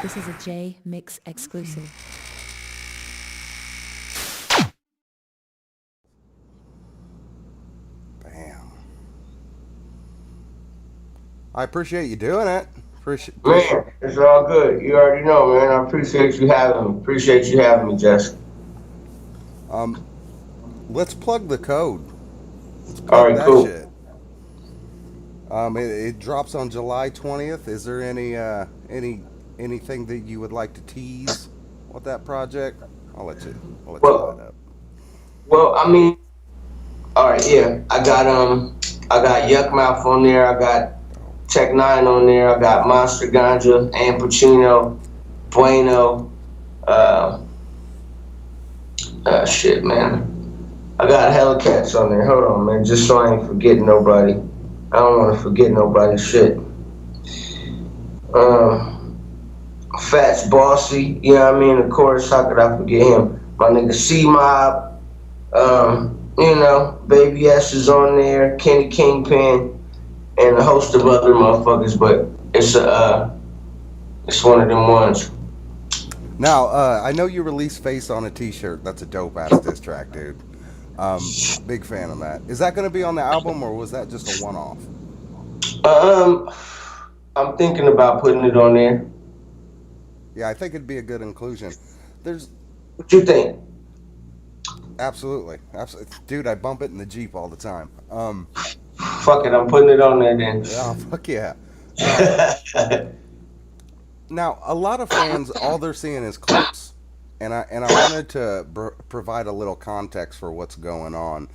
This is a Jmix exclusive. Bam. I appreciate you doing it. Man, it's all good. You already know, man. I appreciate you having me. Appreciate you having me, Jess. Let's plug the code. Let's All plug right, that cool. shit. It drops on July 20th. Is there anything that you would like to tease with that project? I'll let you light Well, up. well, I mean, all right, yeah. I got Yuck Mouth on there. I got Tech Nine on there. I got Monster Ganja, and Pacino, Bueno. Uh, shit, man. I got Hellcats on there. Hold on, man. Just so I ain't forgetting nobody. I don't want to forget nobody's shit. Um, Fats Bossy, you know what I mean? Of course, how could I forget him? My nigga C Mob, Baby S is on there, Kenny Kingpin, and a host of other motherfuckers, but it's one of them ones. Now, I know you released Face on a T-shirt. That's a dope ass diss track, dude. Big fan of that. Is that going to be on the album, or was that just a one-off? Um, I'm thinking about putting it on there. Yeah, I think it'd be a good inclusion. There's What you think? absolutely, dude. I bump it in the Jeep all the time. Fuck it, I'm putting it on there then. Oh fuck yeah. Uh, Now, a lot of fans, all they're seeing is clips, and I wanted to provide a little context for what's going on.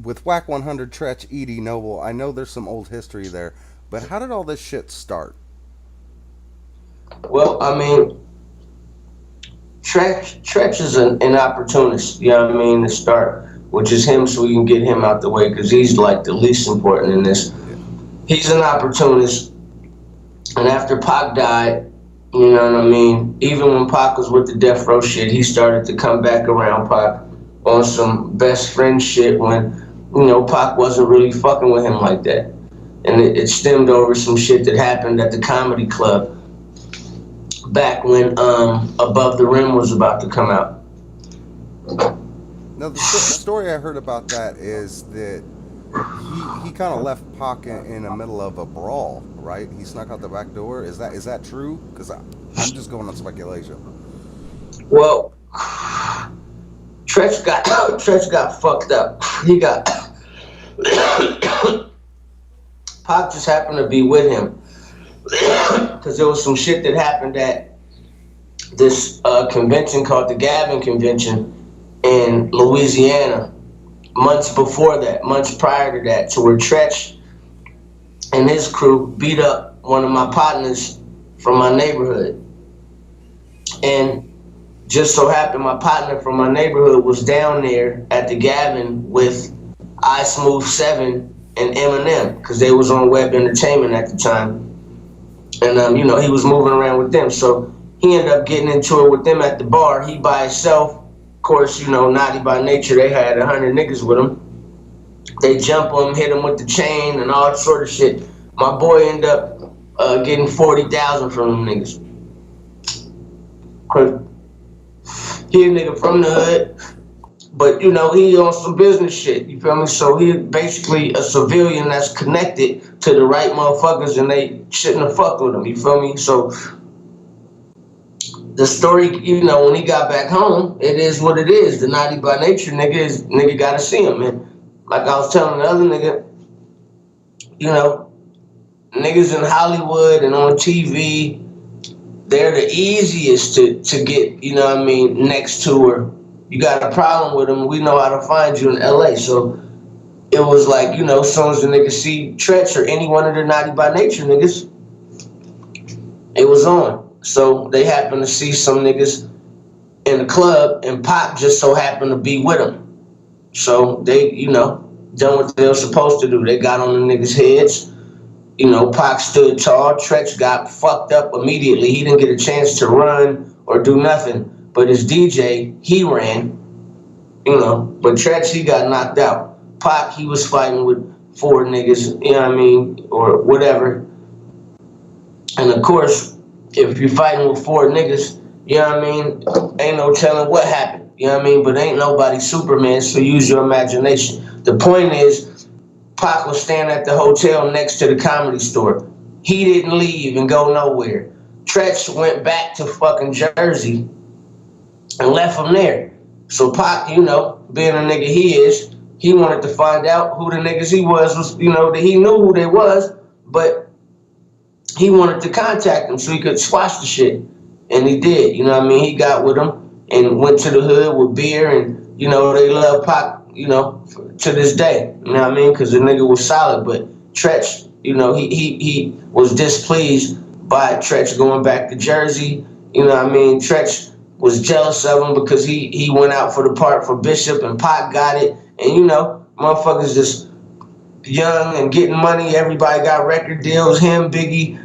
With Whack 100, Tretch, Edie, Noble, I know there's some old history there, but how did all this shit start? Well, I mean, Tretch is an opportunist, you know what I mean, to start, which is him so we can get him out the way because he's like the least important in this. Yeah. He's an opportunist, and after Pac died, you know what I mean, even when Pac was with the Death Row shit, he started to come back around Pac on some best friend shit when, Pac wasn't really fucking with him like that. And it stemmed over some shit that happened at the comedy club back when Above the Rim was about to come out. Now, the story I heard about that is that he kind of left Pac in the middle of a brawl, right? He snuck out the back door. Is that true? Because I'm just going on speculation. Well, Tretch got fucked up. He got Pac just happened to be with him because there was some shit that happened at this convention called the Gavin Convention in Louisiana months before that, months prior to that, to where Tretch and his crew beat up one of my partners from my neighborhood. And just so happened my partner from my neighborhood was down there at the Gavin with I Smooth 7 and Eminem because they was on Web Entertainment at the time. And, he was moving around with them. So he ended up getting into it with them at the bar. He by himself. Of course, naughty by nature, they had 100 niggas with him. They jump him, hit him with the chain and all that sort of shit. My boy ended up getting 40,000 from them niggas. He a nigga from the hood, but he on some business shit, you feel me? So he basically a civilian that's connected to the right motherfuckers and they shouldn't have fucked with him, you feel me? So the story, when he got back home, it is what it is. The naughty by nature nigga gotta see him. And like I was telling the other nigga, niggas in Hollywood and on TV, they're the easiest to get, next to her. You got a problem with them, we know how to find you in LA. So it was like, as soon as the niggas see Tretch or any one of the naughty by nature niggas, it was on. So they happened to see some niggas in the club and Pac just so happened to be with them. So they, done what they were supposed to do. They got on the niggas' heads. Pac stood tall. Tretch got fucked up immediately. He didn't get a chance to run or do nothing. But his DJ, he ran, But Tretch, he got knocked out. Pac, he was fighting with 4 niggas, or whatever. And of course, if you're fighting with 4 niggas, you know what I mean, ain't no telling what happened. You know what I mean? But ain't nobody Superman, so use your imagination. The point is, Pac was standing at the hotel next to the Comedy Store. He didn't leave and go nowhere. Tretch went back to fucking Jersey and left him there. So Pac, you know, being a nigga he is, he wanted to find out who the niggas he was, you know, that he knew who they was, but he wanted to contact them so he could squash the shit. And he did, you know what I mean? He got with them and went to the hood with beer, and, you know, they love Pac, you know, to this day. You know what I mean? Because the nigga was solid, but Tretch, you know, he was displeased by Tretch going back to Jersey. You know what I mean? Tretch was jealous of him because he went out for the part for Bishop and Pac got it. And, you know, motherfuckers just young and getting money. Everybody got record deals, him, Biggie,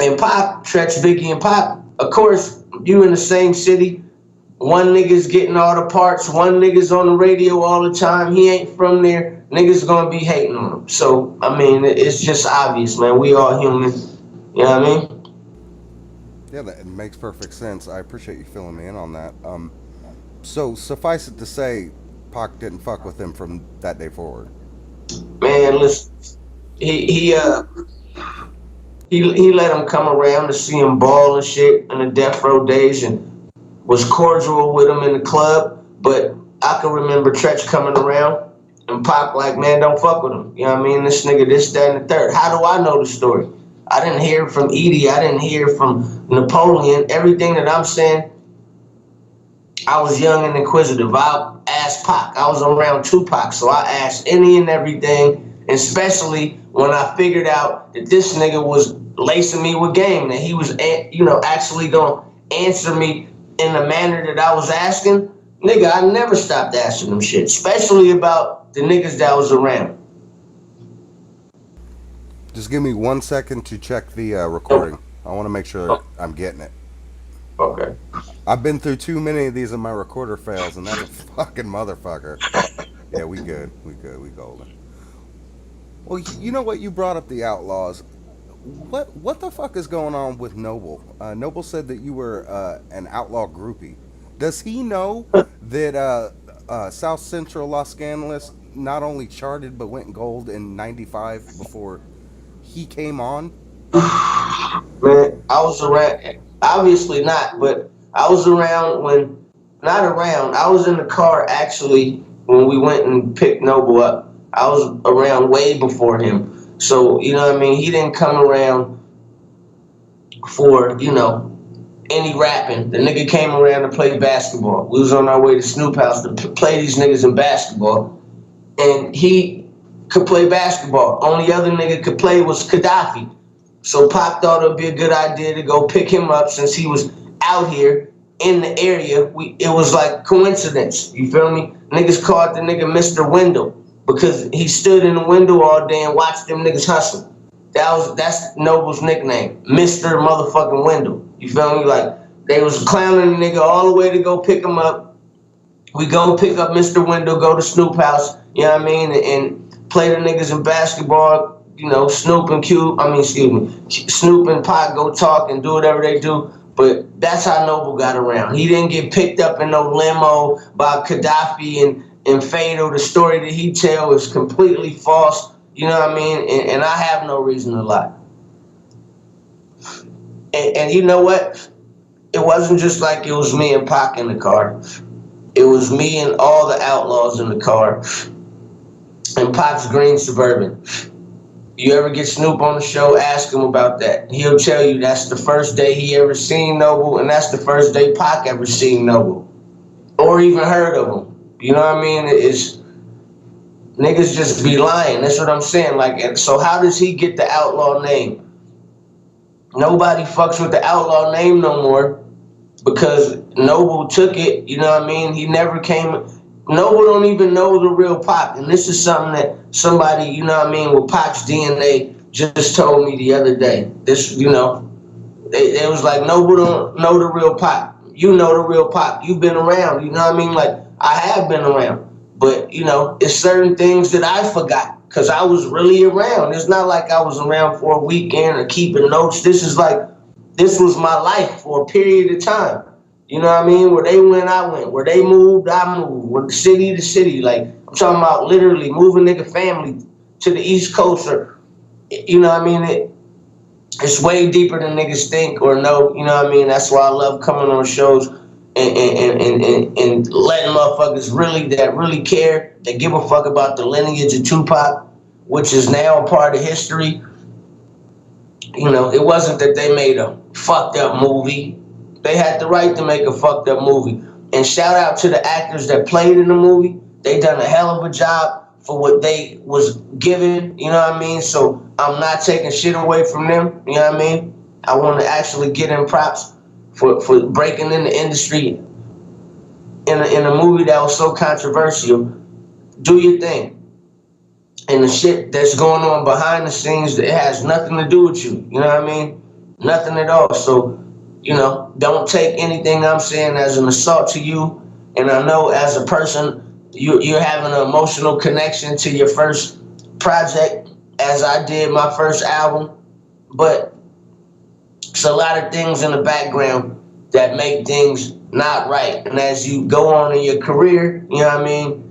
and Pac, Tretch, Biggie, and Pac. Of course, you in the same city. One nigga's getting all the parts. One nigga's on the radio all the time. He ain't from there. Niggas gonna be hating on him. So, I mean, it's just obvious, man. We all human. You know what I mean? Yeah, that makes perfect sense. I appreciate you filling me in on that. So suffice it to say, Pac didn't fuck with him from that day forward. Man, listen, he let him come around to see him ball and shit in the death row days, and was cordial with him in the club. But I can remember Tretch coming around and Pac like, man, don't fuck with him. You know what I mean? This nigga, this, that, and the third. How do I know the story? I didn't hear from Edie. I didn't hear from Napoleon. Everything that I'm saying, I was young and inquisitive. I asked Pac. I was around Tupac, so I asked any and everything, especially when I figured out that this nigga was lacing me with game, that he was, you know, actually gonna answer me in the manner that I was asking. Nigga, I never stopped asking them shit, especially about the niggas that was around. Just give me 1 second to check the recording. I want to make sure I'm getting it. Okay. I've been through too many of these and my recorder fails, and that's a fucking motherfucker. Yeah, we good. We golden. Well, you know what? You brought up the Outlaws. What the fuck is going on with Noble? Noble said that you were an outlaw groupie. Does he know that South Central Los Angeles not only charted but went gold in '95 before he came on? Man, I was around, obviously not, but I was around when, not around, I was in the car actually when we went and picked Noble up. I was around way before him. So, you know what I mean? He didn't come around for, you know, any rapping. The nigga came around to play basketball. We was on our way to Snoop House to play these niggas in basketball. And he could play basketball. Only other nigga could play was Gaddafi. So Pac thought it would be a good idea to go pick him up since he was out here in the area. It was like coincidence. You feel me? Niggas called the nigga Mr. Window because he stood in the window all day and watched them niggas hustle. That's Noble's nickname, Mr. Motherfucking Window. You feel me? Like, they was clowning the nigga all the way to go pick him up. We go pick up Mr. Window, go to Snoop House, you know what I mean, and play the niggas in basketball. You know, Snoop and Snoop and Pac go talk and do whatever they do. But that's how Noble got around. He didn't get picked up in no limo by Gaddafi and Fado. The story that he tell is completely false. You know what I mean? And I have no reason to lie. And you know what? It wasn't just like it was me and Pac in the car. It was me and all the Outlaws in the car. And Pac's green Suburban. You ever get Snoop on the show, ask him about that. He'll tell you that's the first day he ever seen Noble, and that's the first day Pac ever seen Noble. Or even heard of him. You know what I mean? It's niggas just be lying. That's what I'm saying. Like, so how does he get the Outlaw name? Nobody fucks with the Outlaw name no more because Noble took it. You know what I mean? He never came. Noble don't even know the real Pac. And this is something that somebody, you know what I mean, with Pac's DNA just told me the other day. This, you know, they was like, Noble don't know the real Pac. You know the real Pac. You've been around. You know what I mean? Like, I have been around. But, you know, it's certain things that I forgot because I was really around. It's not like I was around for a weekend or keeping notes. This is like this was my life for a period of time. You know what I mean? Where they went, I went. Where they moved, I moved. Where city to city. Like, I'm talking about literally moving nigga family to the East Coast. Or, you know what I mean? It's way deeper than niggas think or know. You know what I mean? That's why I love coming on shows and letting motherfuckers really care, that give a fuck about the lineage of Tupac, which is now a part of history. You know, it wasn't that they made a fucked up movie. They had the right to make a fucked up movie. And shout out to the actors that played in the movie. They done a hell of a job for what they was given, you know what I mean? So I'm not taking shit away from them, you know what I mean? I want to actually get in props for breaking in the industry in a movie that was so controversial. Do your thing. And the shit that's going on behind the scenes, that has nothing to do with you. You know what I mean? Nothing at all. So, you know, don't take anything I'm saying as an assault to you. And I know as a person, you're having an emotional connection to your first project, as I did my first album. But it's a lot of things in the background that make things not right. And as you go on in your career, you know what I mean?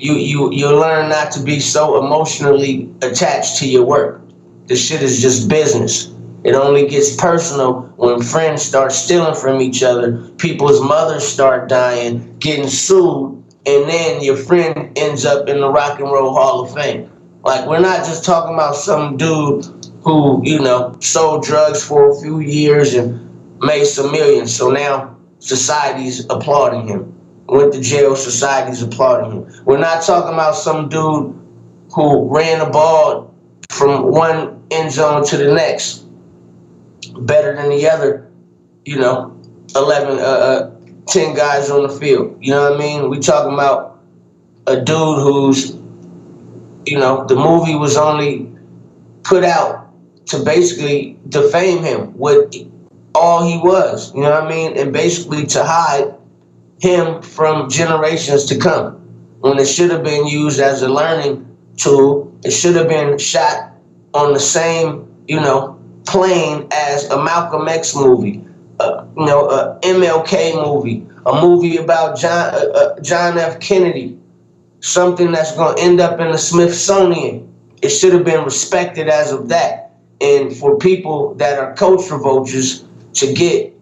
You learn not to be so emotionally attached to your work. This shit is just business. It only gets personal when friends start stealing from each other, people's mothers start dying, getting sued, and then your friend ends up in the Rock and Roll Hall of Fame. Like, we're not just talking about some dude who, you know, sold drugs for a few years and made some millions. So now society's applauding him. Went to jail, society's applauding him. We're not talking about some dude who ran a ball from one end zone to the next better than the other, you know, 10 guys on the field. You know what I mean? We talking about a dude who's, you know, the movie was only put out to basically defame him with all he was, you know what I mean? And basically to hide him from generations to come, when it should have been used as a learning tool. It should have been shot on the same, you know, plane as a Malcolm X movie, you know, a MLK movie, a movie about John F. Kennedy, something that's going to end up in the Smithsonian. It should have been respected as of that. And for people that are culture vultures to get,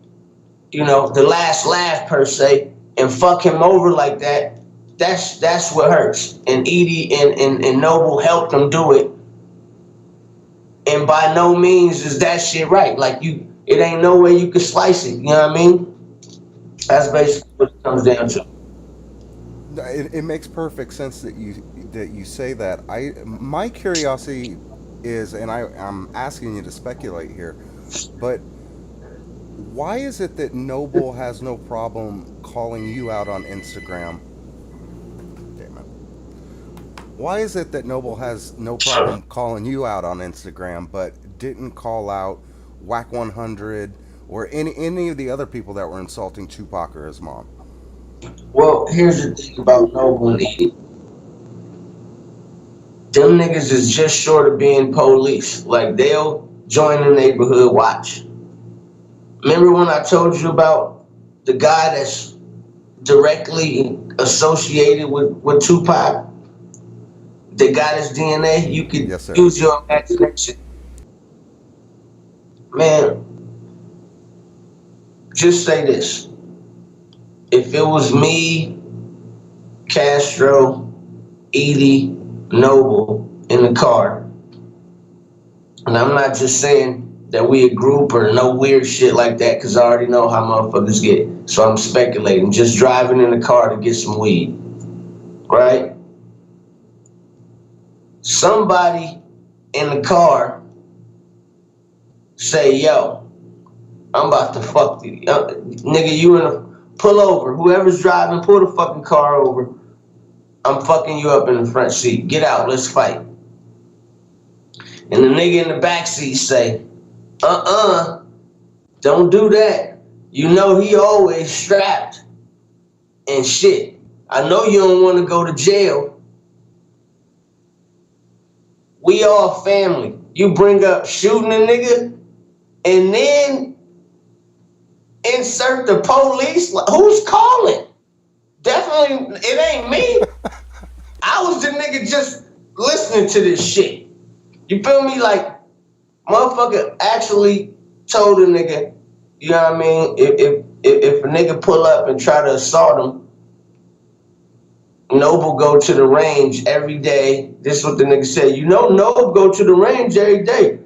you know, the last laugh per se, and fuck him over like that, that's what hurts. And Edie and Noble helped them do it. And by no means is that shit right. Like, it ain't no way you can slice it. You know what I mean? That's basically what it comes down to. It makes perfect sense that you say that. My curiosity is, and I'm asking you to speculate here, but why is it that Noble has no problem calling you out on Instagram? Damn it. Why is it that Noble has no problem calling you out on Instagram, but didn't call out Whack 100 or any of the other people that were insulting Tupac or his mom? Well, here's the thing about Noble and Edie. Them niggas is just short of being police. Like, they'll join the neighborhood watch. Remember when I told you about the guy that's directly associated with Tupac? They got his DNA. You could use your imagination. Man, just say this. If it was me, Castro, Edie, Noble in the car, and I'm not just saying that we a group or no weird shit like that, because I already know how motherfuckers get. So I'm speculating, just driving in the car to get some weed, right? Somebody in the car say, yo, I'm about to fuck you. Nigga, you in a, pull over. Whoever's driving, pull the fucking car over. I'm fucking you up in the front seat. Get out, let's fight. And the nigga in the back seat say, don't do that. You know he always strapped and shit. I know you don't want to go to jail. We all family. You bring up shooting a nigga, and then insert the police. Who's calling? Definitely, it ain't me. I was the nigga just listening to this shit. You feel me? Like, motherfucker actually told a nigga, you know what I mean? If a nigga pull up and try to assault him, Noble go to the range every day. This is what the nigga said. You know, Noble go to the range every day.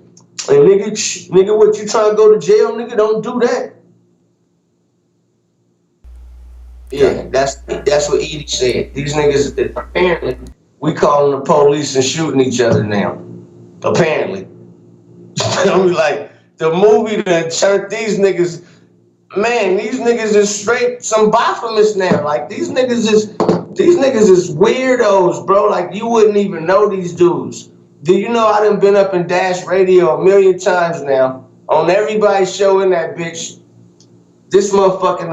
And nigga, what you trying to go to jail, nigga? Don't do that. Yeah, that's what Edie said. These niggas, apparently, we calling the police and shooting each other now. Apparently. I'm like, the movie that turned these niggas, man, these niggas is straight some Baphomet now. Like, these niggas is weirdos, bro. Like, you wouldn't even know these dudes. Do you know I done been up in Dash Radio a million times now? On everybody's show in that bitch. This motherfucker,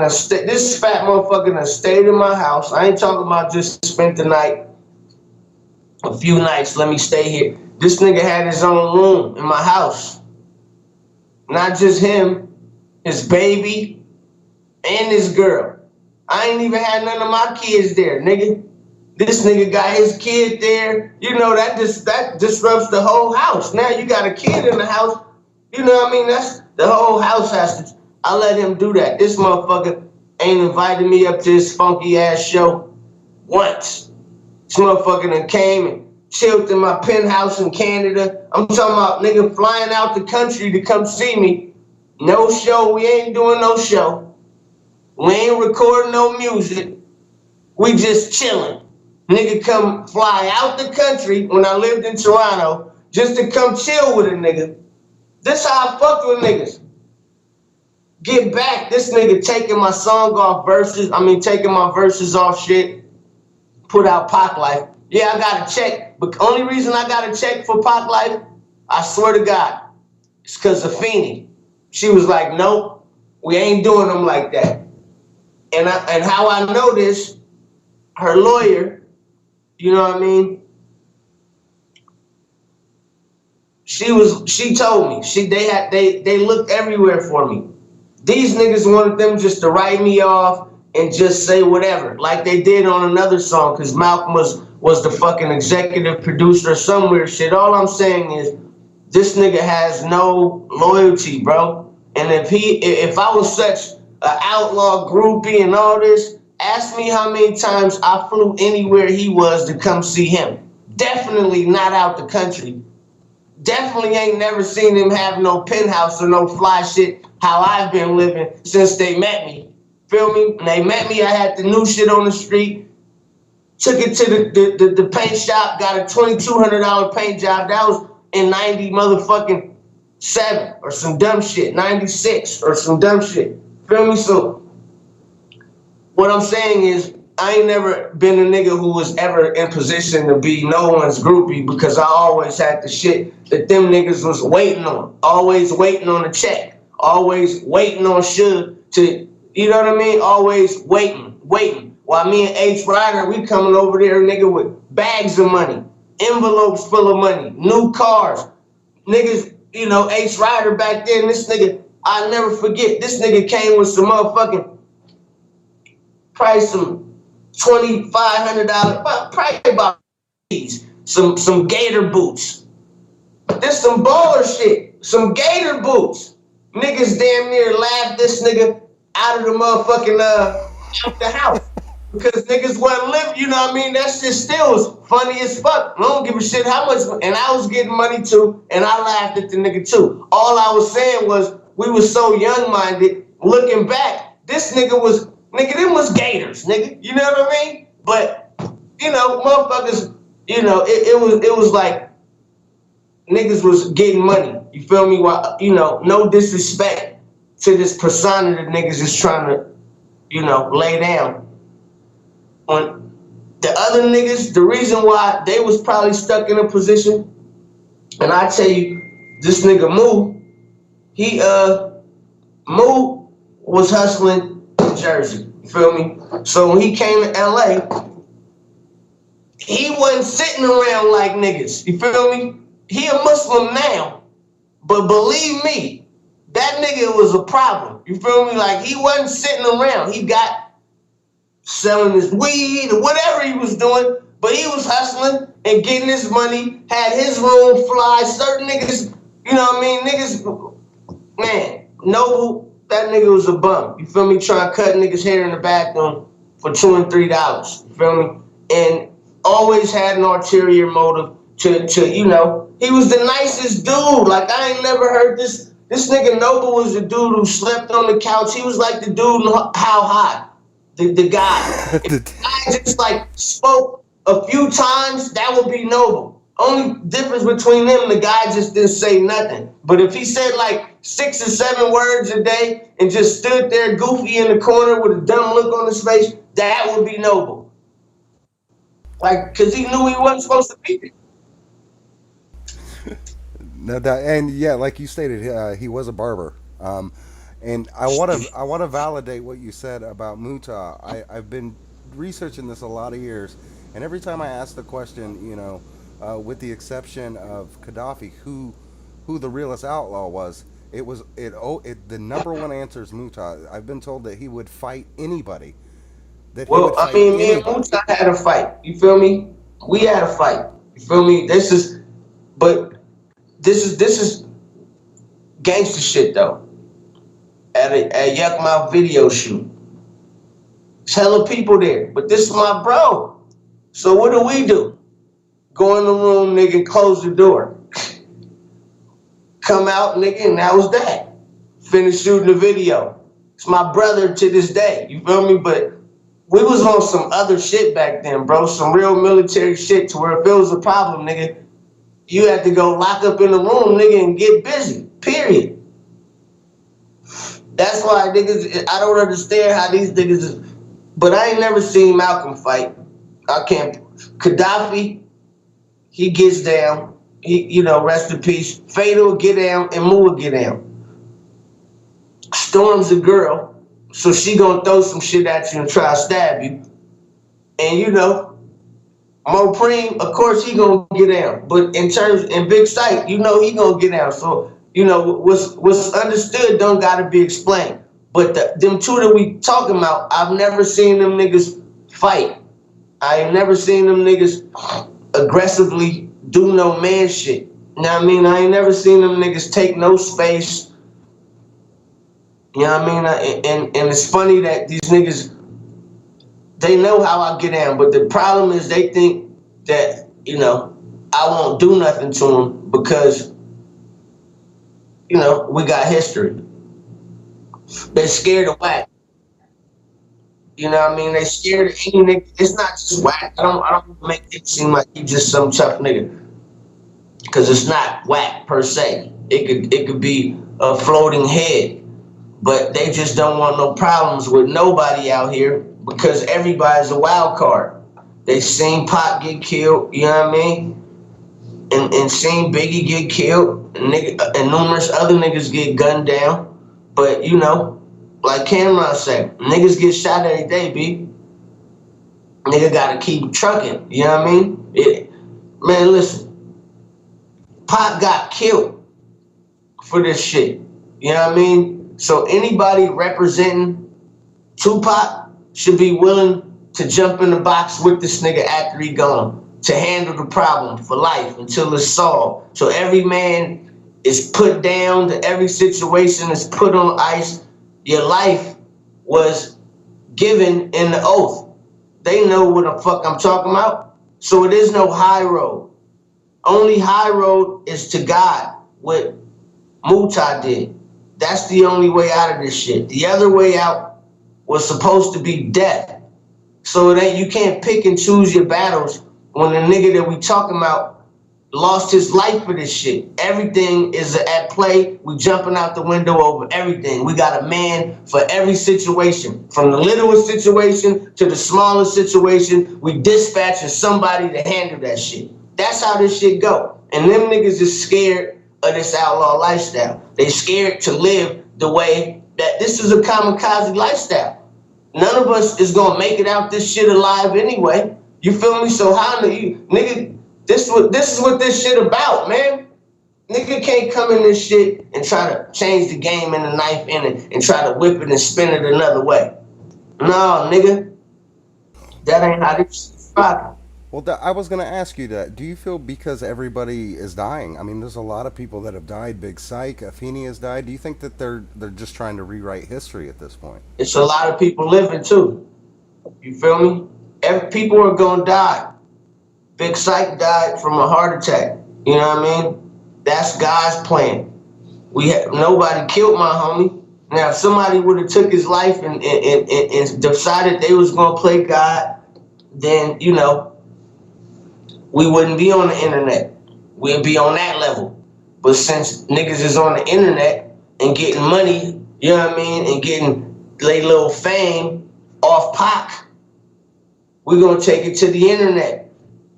this fat motherfucker done stayed in my house. I ain't talking about just spent the night, a few nights, let me stay here. This nigga had his own room in my house. Not just him, his baby, and his girl. I ain't even had none of my kids there, nigga. This nigga got his kid there. You know, that disrupts the whole house. Now you got a kid in the house. You know what I mean? That's the whole house has to. I let him do that. This motherfucker ain't invited me up to his funky ass show once. This motherfucker done came and chilled in my penthouse in Canada. I'm talking about nigga flying out the country to come see me. No show. We ain't doing no show. We ain't recording no music. We just chilling. Nigga come fly out the country when I lived in Toronto just to come chill with a nigga. This how I fucked with niggas. Get back, this nigga taking my song off verses. Taking my verses off shit. Put out Pac Life. Yeah, I got a check. But the only reason I got a check for Pac Life, I swear to God, it's because of Feeny. She was like, nope, we ain't doing them like that. And how I know this, her lawyer, you know what I mean? She told me. They looked everywhere for me. These niggas wanted them just to write me off and just say whatever, like they did on another song, because Malcolm was the fucking executive producer or some weird shit. All I'm saying is, this nigga has no loyalty, bro. And if I was such an outlaw groupie and all this, ask me how many times I flew anywhere he was to come see him. Definitely not out the country. Definitely ain't never seen him have no penthouse or no fly shit how I've been living since they met me. Feel me? When they met me, I had the new shit on the street. Took it to the paint shop, got a $2,200 paint job. That was in 90 motherfucking 7 or some dumb shit. 96 or some dumb shit. Feel me? So what I'm saying is, I ain't never been a nigga who was ever in position to be no one's groupie, because I always had the shit that them niggas was waiting on. Always waiting on a check. Always waiting on Suge to, you know what I mean? Always waiting. While me and H. Ryder, we coming over there, nigga, with bags of money, envelopes full of money, new cars. Niggas, you know, H. Ryder back then, this nigga, I'll never forget, this nigga came with some motherfucking, probably some $2,500, probably about these, some gator boots. This some baller shit, some gator boots. Niggas damn near laughed this nigga out of the motherfucking, out the house. Because niggas wasn't living, you know what I mean? That shit still was funny as fuck. I don't give a shit how much, and I was getting money too, and I laughed at the nigga too. All I was saying was, we was so young-minded. Looking back, this nigga was, nigga, them was gators, nigga. You know what I mean? But, you know, motherfuckers, you know, it was like niggas was getting money. You feel me? You know, no disrespect to this persona that niggas is trying to, you know, lay down. On the other niggas, the reason why they was probably stuck in a position, and I tell you, this nigga Moo was hustling in Jersey. You feel me? So when he came to LA, he wasn't sitting around like niggas. You feel me? He a Muslim now, but believe me, that nigga was a problem. You feel me? Like, he wasn't sitting around. He got selling his weed or whatever he was doing, but he was hustling and getting his money, had his room fly. Certain niggas, you know what I mean? Niggas, man, Noble, that nigga was a bum. You feel me? Trying to cut niggas' hair in the bathroom for $2 and $3. You feel me? And always had an ulterior motive to you know, he was the nicest dude. Like, I ain't never heard this. This nigga Noble was the dude who slept on the couch. He was like the dude in How High. The guy. If the guy just like spoke a few times, that would be Noble. Only difference between them, the guy just didn't say nothing. But if he said like 6 or 7 words a day and just stood there goofy in the corner with a dumb look on his face, that would be Noble. Like, cause he knew he wasn't supposed to be there. No doubt, and yeah, like you stated, he was a barber. And I want to validate what you said about Muta. I've been researching this a lot of years, and every time I ask the question, you know, with the exception of Gaddafi, who the realest outlaw was, the number one answer is Muta. I've been told that he would fight anybody. That he would Well, I fight mean, me and anybody. Muta had a fight. You feel me? We had a fight. You feel me? But this is gangster shit though. At Yuck Mouth video shoot. There's hella people there, but this is my bro. So what do? Go in the room, nigga, close the door. Come out, nigga, and that was that. Finish shooting the video. It's my brother to this day, you feel me? But we was on some other shit back then, bro. Some real military shit to where if it was a problem, nigga, you had to go lock up in the room, nigga, and get busy, period. That's why niggas, I don't understand how these niggas is, but I ain't never seen Malcolm fight. I can't. Gaddafi, he gets down. He, you know, rest in peace. Fatal will get down and Mu will get down. Storm's a girl, so she gonna throw some shit at you and try to stab you. And you know, Mopreem, of course he gonna get down. But in Big Sight, you know he gonna get down. So, you know, what's understood don't gotta be explained. But them two that we talking about, I've never seen them niggas fight. I ain't never seen them niggas aggressively do no man shit. You know what I mean? I ain't never seen them niggas take no space. You know what I mean? And it's funny that these niggas, they know how I get down, but the problem is they think that, you know, I won't do nothing to them because, you know, we got history. They scared of Whack. You know what I mean? They scared of any nigga. It's not just Whack. I don't make it seem like he just some tough nigga. Cause it's not Whack per se. It could be a floating head. But they just don't want no problems with nobody out here because everybody's a wild card. They seen Pac get killed, you know what I mean? And seen Biggie get killed, and numerous other niggas get gunned down. But, you know, like Cameron said, niggas get shot every day, B. Nigga gotta keep trucking, you know what I mean? Man, listen, Pac got killed for this shit, you know what I mean? So anybody representing Tupac should be willing to jump in the box with this nigga after he gone to handle the problem for life until it's solved. So every man is put down, to every situation is put on ice. Your life was given in the oath. They know what the fuck I'm talking about. So it is no high road. Only high road is to God, what Muta did. That's the only way out of this shit. The other way out was supposed to be death. So it ain't, you can't pick and choose your battles when the nigga that we talking about lost his life for this shit. Everything is at play. We jumping out the window over everything. We got a man for every situation. From the littlest situation to the smallest situation, we dispatching somebody to handle that shit. That's how this shit go. And them niggas is scared of this outlaw lifestyle. They scared to live the way that this is a kamikaze lifestyle. None of us is gonna make it out this shit alive anyway. You feel me? So how do you, nigga? This is what this shit about, man. Nigga can't come in this shit and try to change the game and the knife in it and try to whip it and spin it another way. No, nigga. That ain't how this shit's rocking. Well, I was going to ask you that. Do you feel because everybody is dying? I mean, there's a lot of people that have died. Big Psych, Afeni has died. Do you think that they're just trying to rewrite history at this point? It's a lot of people living too. You feel me? People are gonna die. Big Psych died from a heart attack. You know what I mean? That's God's plan. Nobody killed my homie. Now, if somebody would have took his life and decided they was gonna play God, then you know we wouldn't be on the internet. We'd be on that level. But since niggas is on the internet and getting money, you know what I mean, and getting their little fame off Pac, we're gonna take it to the internet.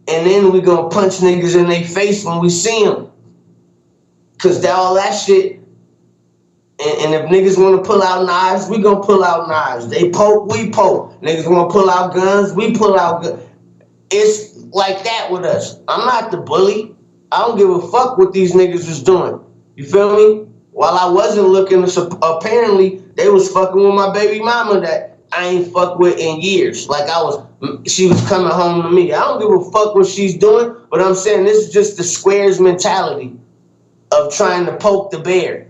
And then we're gonna punch niggas in their face when we see them. Cause all that shit, and if niggas wanna pull out knives, we gonna pull out knives. They poke, we poke. Niggas wanna pull out guns, we pull out guns. It's like that with us. I'm not the bully. I don't give a fuck what these niggas is doing. You feel me? While I wasn't looking, apparently they was fucking with my baby mama that I ain't fuck with in years. Like she was coming home to me. I don't give a fuck what she's doing, but I'm saying this is just the squares mentality of trying to poke the bear.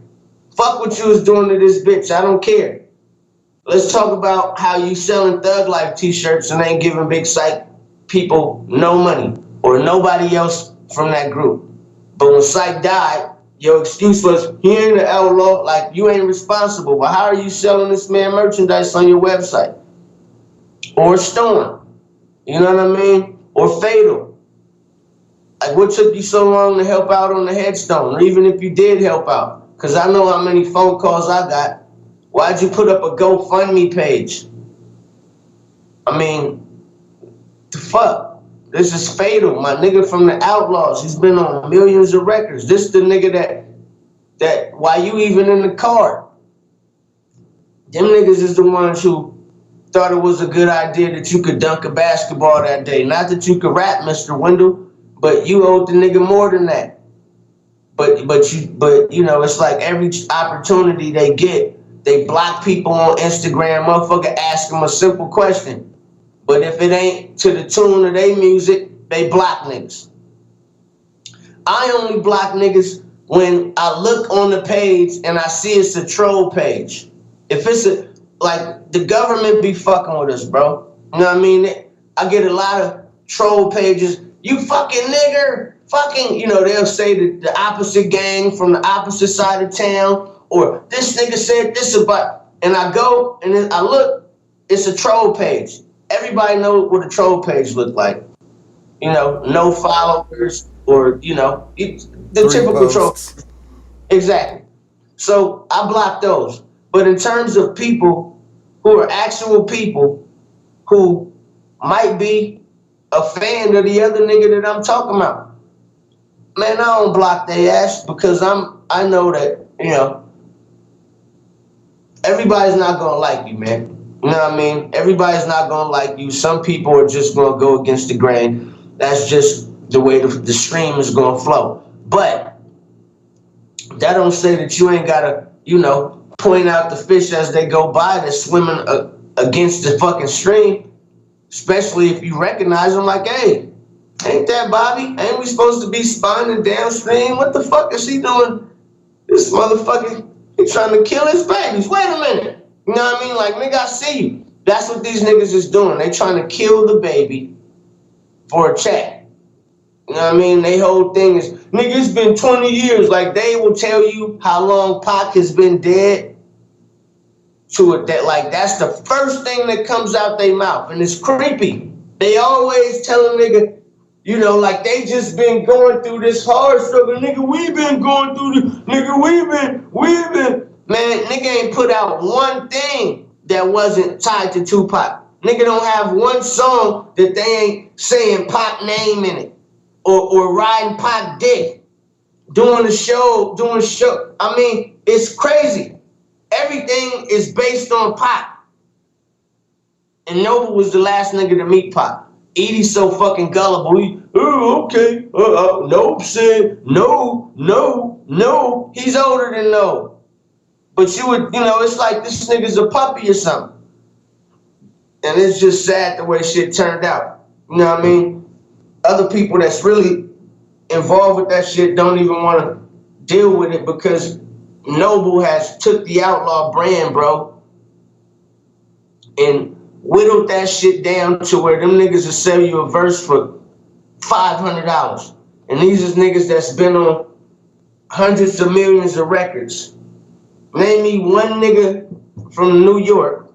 Fuck what you was doing to this bitch. I don't care. Let's talk about how you selling Thug Life t-shirts and ain't giving Big Psych people no money or nobody else from that group. But when Psych died, your excuse was, he ain't an outlaw, like you ain't responsible. But how are you selling this man merchandise on your website? Or Storm, you know what I mean? Or Fatal. Like what took you so long to help out on the headstone? Or even if you did help out, because I know how many phone calls I got. Why'd you put up a GoFundMe page? I mean, the fuck? This is Fatal, my nigga from the Outlaws. He's been on millions of records. This the nigga that why you even in the car? Them niggas is the ones who thought it was a good idea that you could dunk a basketball that day. Not that you could rap, Mr. Wendell, but you owed the nigga more than that. But you know, it's like every opportunity they get, they block people on Instagram. Motherfucker ask them a simple question. But if it ain't to the tune of their music, they block niggas. I only block niggas when I look on the page and I see it's a troll page. If it's like the government be fucking with us, bro. You know what I mean? I get a lot of troll pages. You fucking nigger, fucking, you know, they'll say the opposite gang from the opposite side of town, or this nigga said this about, and I go and then I look, it's a troll page. Everybody knows what a troll page look like. You know, no followers or, you know, the typical troll. Exactly. So I block those. But in terms of people who are actual people who might be a fan of the other nigga that I'm talking about, man, I don't block their ass because I know that, you know, everybody's not gonna like you, man. You know what I mean? Everybody's not gonna like you. Some people are just gonna go against the grain. That's just the way the stream is gonna flow. But that don't say that you ain't gotta, you know, point out the fish as they go by that's swimming against the fucking stream. Especially if you recognize them, like, hey, ain't that Bobby? Ain't we supposed to be spawning downstream? What the fuck is he doing? This motherfucker, he trying to kill his babies. Wait a minute. You know what I mean? Like, nigga, I see you. That's what these niggas is doing. They trying to kill the baby for a check. You know what I mean? They whole thing is, nigga, it's been 20 years. Like, they will tell you how long Pac has been dead to it. That, like, that's the first thing that comes out their mouth. And it's creepy. They always tell a nigga, you know, like they just been going through this hard struggle. Nigga, we been going through this. Nigga, we been. Man, nigga ain't put out one thing that wasn't tied to Tupac. Nigga don't have one song that they ain't saying Pac name in it. Or riding Pac dick. Doing a show. I mean, it's crazy. Everything is based on Pac. And Noble was the last nigga to meet Pac. Edie's so fucking gullible. Oh, okay. Nope said no. He's older than no. But you would, it's like this nigga's a puppy or something. And it's just sad the way shit turned out. You know what I mean? Other people that's really involved with that shit don't even want to deal with it because Noble has took the Outlaw brand, bro, and whittled that shit down to where them niggas will sell you a verse for $500. And these is niggas that's been on hundreds of millions of records. Name me one nigga from New York.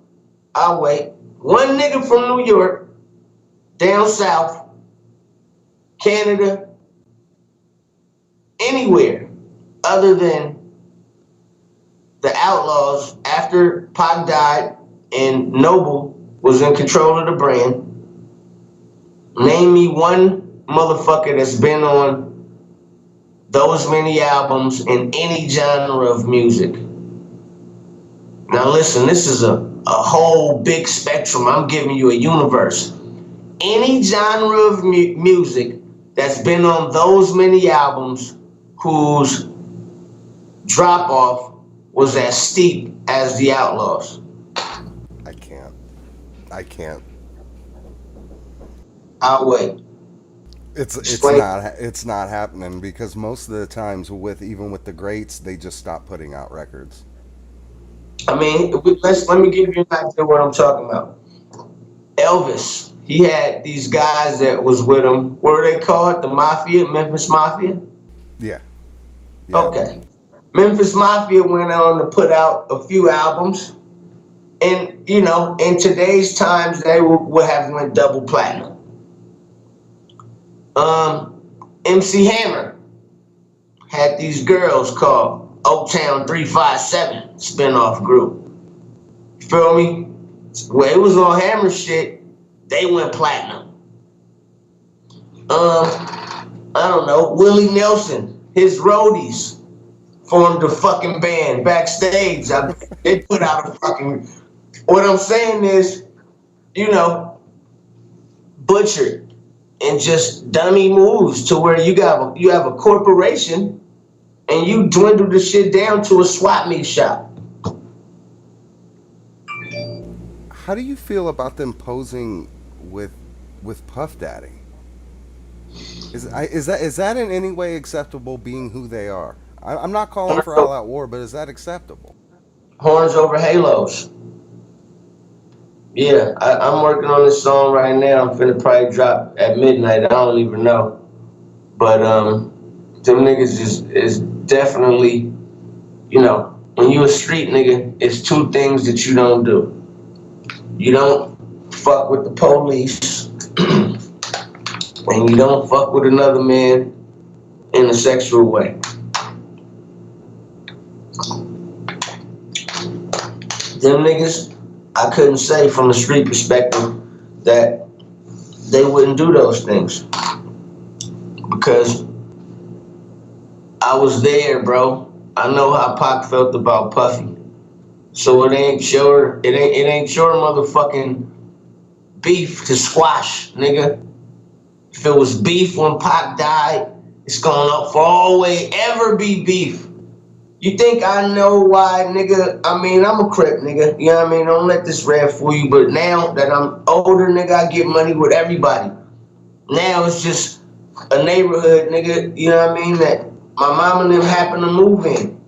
I'll wait. One nigga from New York, down south, Canada, anywhere other than the Outlaws after Pac died and Noble was in control of the brand. Name me one motherfucker that's been on those many albums in any genre of music. Now listen, this is a whole big spectrum. I'm giving you a universe. Any genre of music that's been on those many albums whose drop-off was as steep as the Outlaws. I can't. I'll wait. It's not happening because most of the times even with the greats, they just stop putting out records. I mean, let me give you an idea of what I'm talking about. Elvis, he had these guys that was with him. What were they called? The Mafia, Memphis Mafia? Yeah. Okay. Memphis Mafia went on to put out a few albums. And, in today's times, they would have went double platinum. MC Hammer had these girls called Oaktown 357 spinoff group. You feel me? Well, it was on Hammer shit. They went platinum. I don't know. Willie Nelson, his roadies formed a fucking band backstage. They put out a fucking. What I'm saying is, butchered and just dummy moves to where you have a corporation and you dwindle the shit down to a swap meet shop. How do you feel about them posing with Puff Daddy? Is that in any way acceptable, being who they are? I'm not calling for all out war, but is that acceptable? Horns over halos. Yeah, I'm working on this song right now. I'm finna probably drop at midnight. I don't even know. But them niggas is definitely, when you a street nigga, it's two things that you don't do. You don't fuck with the police, and you don't fuck with another man in a sexual way. Them niggas, I couldn't say from a street perspective that they wouldn't do those things because I was there, bro. I know how Pac felt about Puffy, so it ain't your motherfucking beef to squash, nigga. If it was beef when Pac died, it's gonna for always ever be beef. You think I know why, nigga? I mean, I'm a Crip, nigga. You know what I mean? Don't let this red fool you. But now that I'm older, nigga, I get money with everybody. Now it's just a neighborhood, nigga. You know what I mean? That my mom and them happen to move in.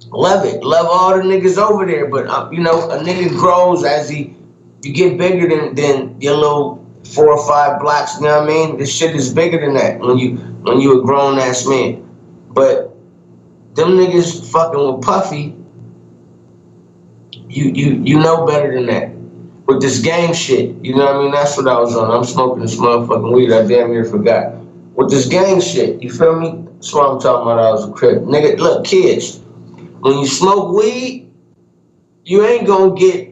Love it. Love all the niggas over there. But, a nigga grows as you get bigger than your little 4 or 5 blocks. You know what I mean? This shit is bigger than that when you a grown-ass man. But them niggas fucking with Puffy, you know better than that. With this gang shit, you know what I mean? That's what I was on. I'm smoking this motherfucking weed. I damn near forgot. With this gang shit, you feel me? That's what I'm talking about. I was a Crip. Nigga, look, kids, when you smoke weed, you ain't gonna get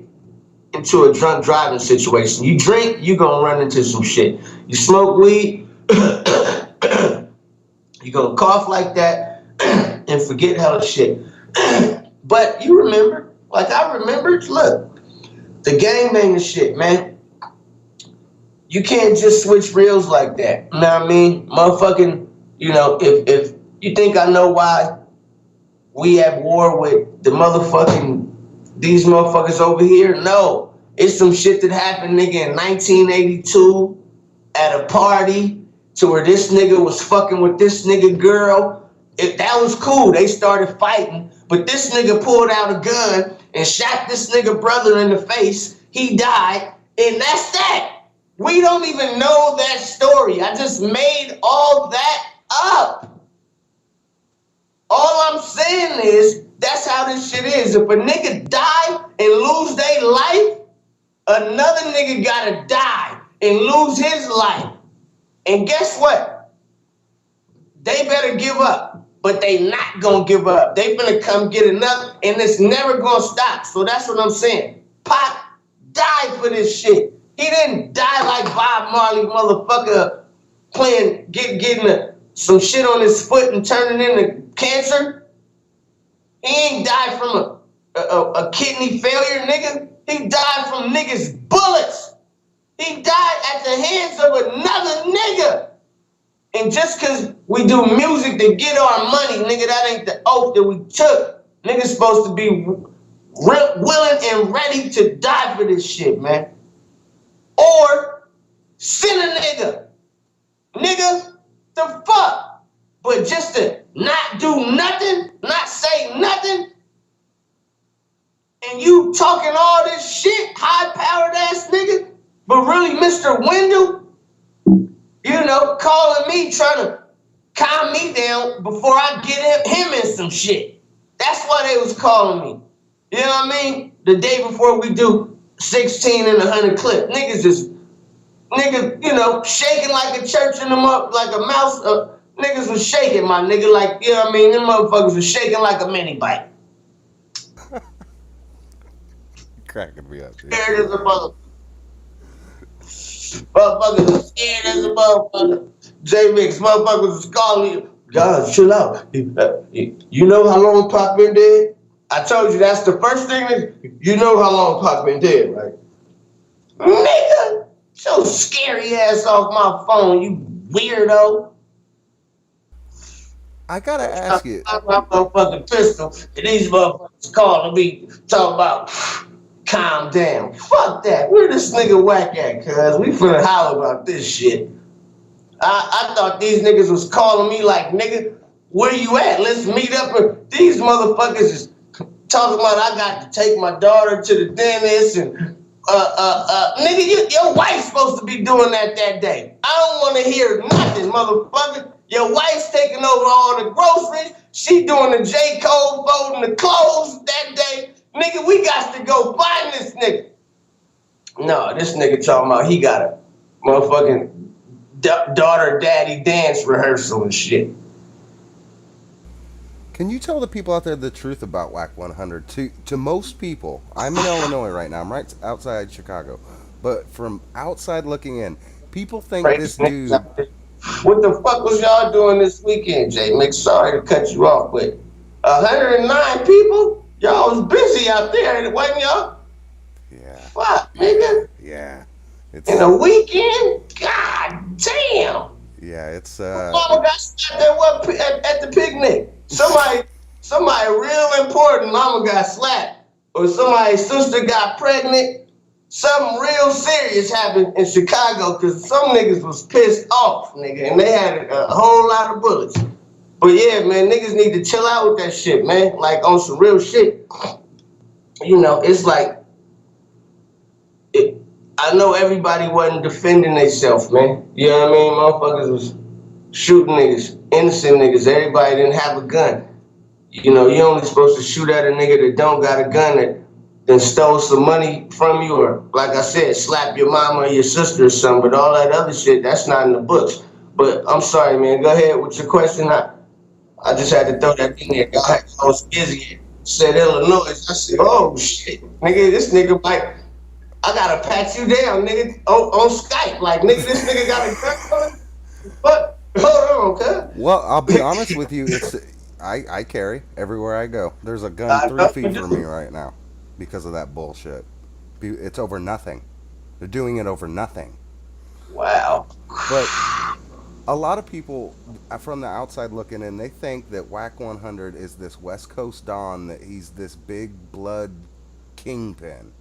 into a drunk driving situation. You drink, you gonna run into some shit. You smoke weed, you gonna cough like that, and forget hella shit. But you remember, like I remembered, look, the gangbanging shit, man. You can't just switch reels like that. You know what I mean? Motherfucking, if you think I know why we at war with these motherfuckers over here, no. It's some shit that happened, nigga, in 1982 at a party to where this nigga was fucking with this nigga girl. That was cool. They started fighting, but this nigga pulled out a gun and shot this nigga brother in the face. He died, and that's that. We don't even know that story. I just made all that up. All I'm saying is that's how this shit is. If a nigga die and lose their life, another nigga gotta die and lose his life. And guess what? They better give up, but they not gonna give up. They gonna come get another, and it's never gonna stop. So that's what I'm saying. Pac died for this shit. He didn't die like Bob Marley, motherfucker, getting some shit on his foot and turning into cancer. He ain't died from a kidney failure, nigga. He died from niggas' bullets. He died at the hands of another nigga. And just because we do music to get our money, nigga, that ain't the oath that we took. Niggas supposed to be willing and ready to die for this shit, man. Or send a nigga. Nigga, the fuck? But just to not do nothing, not say nothing, and you talking all this shit, high-powered ass nigga, but really Mr. Wendell, calling me, trying to calm me down before I get him in some shit. That's why they was calling me. You know what I mean? The day before we do 16 and 100 clip. Niggas, shaking like a church in the like a mouse. Niggas was shaking, my nigga, like, you know what I mean? Them motherfuckers was shaking like a mini bike. Cracking me up, dude. Scared as a motherfucker. Motherfuckers was scared as a motherfucker. Jmix, motherfuckers was calling you. God, chill out. You know how long Pac been dead? I told you that's the first thing. You know how long Pac been dead, right? Nigga, so scary ass off my phone, you weirdo. I gotta ask you. I got my motherfucking pistol, and these motherfuckers calling me, talking about calm down. Fuck that. Where this nigga whack at, cuz? We finna holler about this shit. I thought these niggas was calling me like, nigga, where you at? Let's meet up. These motherfuckers is talking about I got to take my daughter to the dentist and nigga, your wife's supposed to be doing that day. I don't want to hear nothing, motherfucker. Your wife's taking over all the groceries. She doing the J. Cole folding the clothes that day. Nigga, we got to go find this nigga. No, this nigga talking about he got a motherfucking daughter daddy dance rehearsal and shit. Can you tell the people out there the truth about Whack 100? To most people, I'm in Illinois right now. I'm right outside Chicago. But from outside looking in, people think this dude... What the fuck was y'all doing this weekend, Jmix? Sorry to cut you off, but 109 people? Y'all was busy out there, wasn't y'all? Yeah. Fuck, nigga. Yeah. It's, in a weekend? God damn. Yeah, it's... Mama got slapped at the picnic. Somebody real important, mama got slapped. Or somebody's sister got pregnant. Something real serious happened in Chicago because some niggas was pissed off, nigga, and they had a whole lot of bullets. But yeah, man, niggas need to chill out with that shit, man. Like on some real shit. It's like, I know everybody wasn't defending themselves, man. You know what I mean? Motherfuckers was shooting niggas, innocent niggas. Everybody didn't have a gun. You only supposed to shoot at a nigga that don't got a gun that then stole some money from you, or like I said, slap your mama or your sister or something. But all that other shit, that's not in the books. But I'm sorry, man. Go ahead with your question. I just had to throw that in there. I was busy. Said Illinois. I said, oh shit, nigga, this nigga might. I gotta pat you down, nigga, on Skype. Like, nigga, this nigga got a gun on him. But hold on, cuz. Well, I'll be honest with you. I carry everywhere I go. There's a gun 3 feet from me right now. Because of that bullshit. It's over nothing. They're doing it over nothing. Wow. But a lot of people from the outside looking in, they think that Whack 100 is this West Coast Don, that he's this big blood kingpin.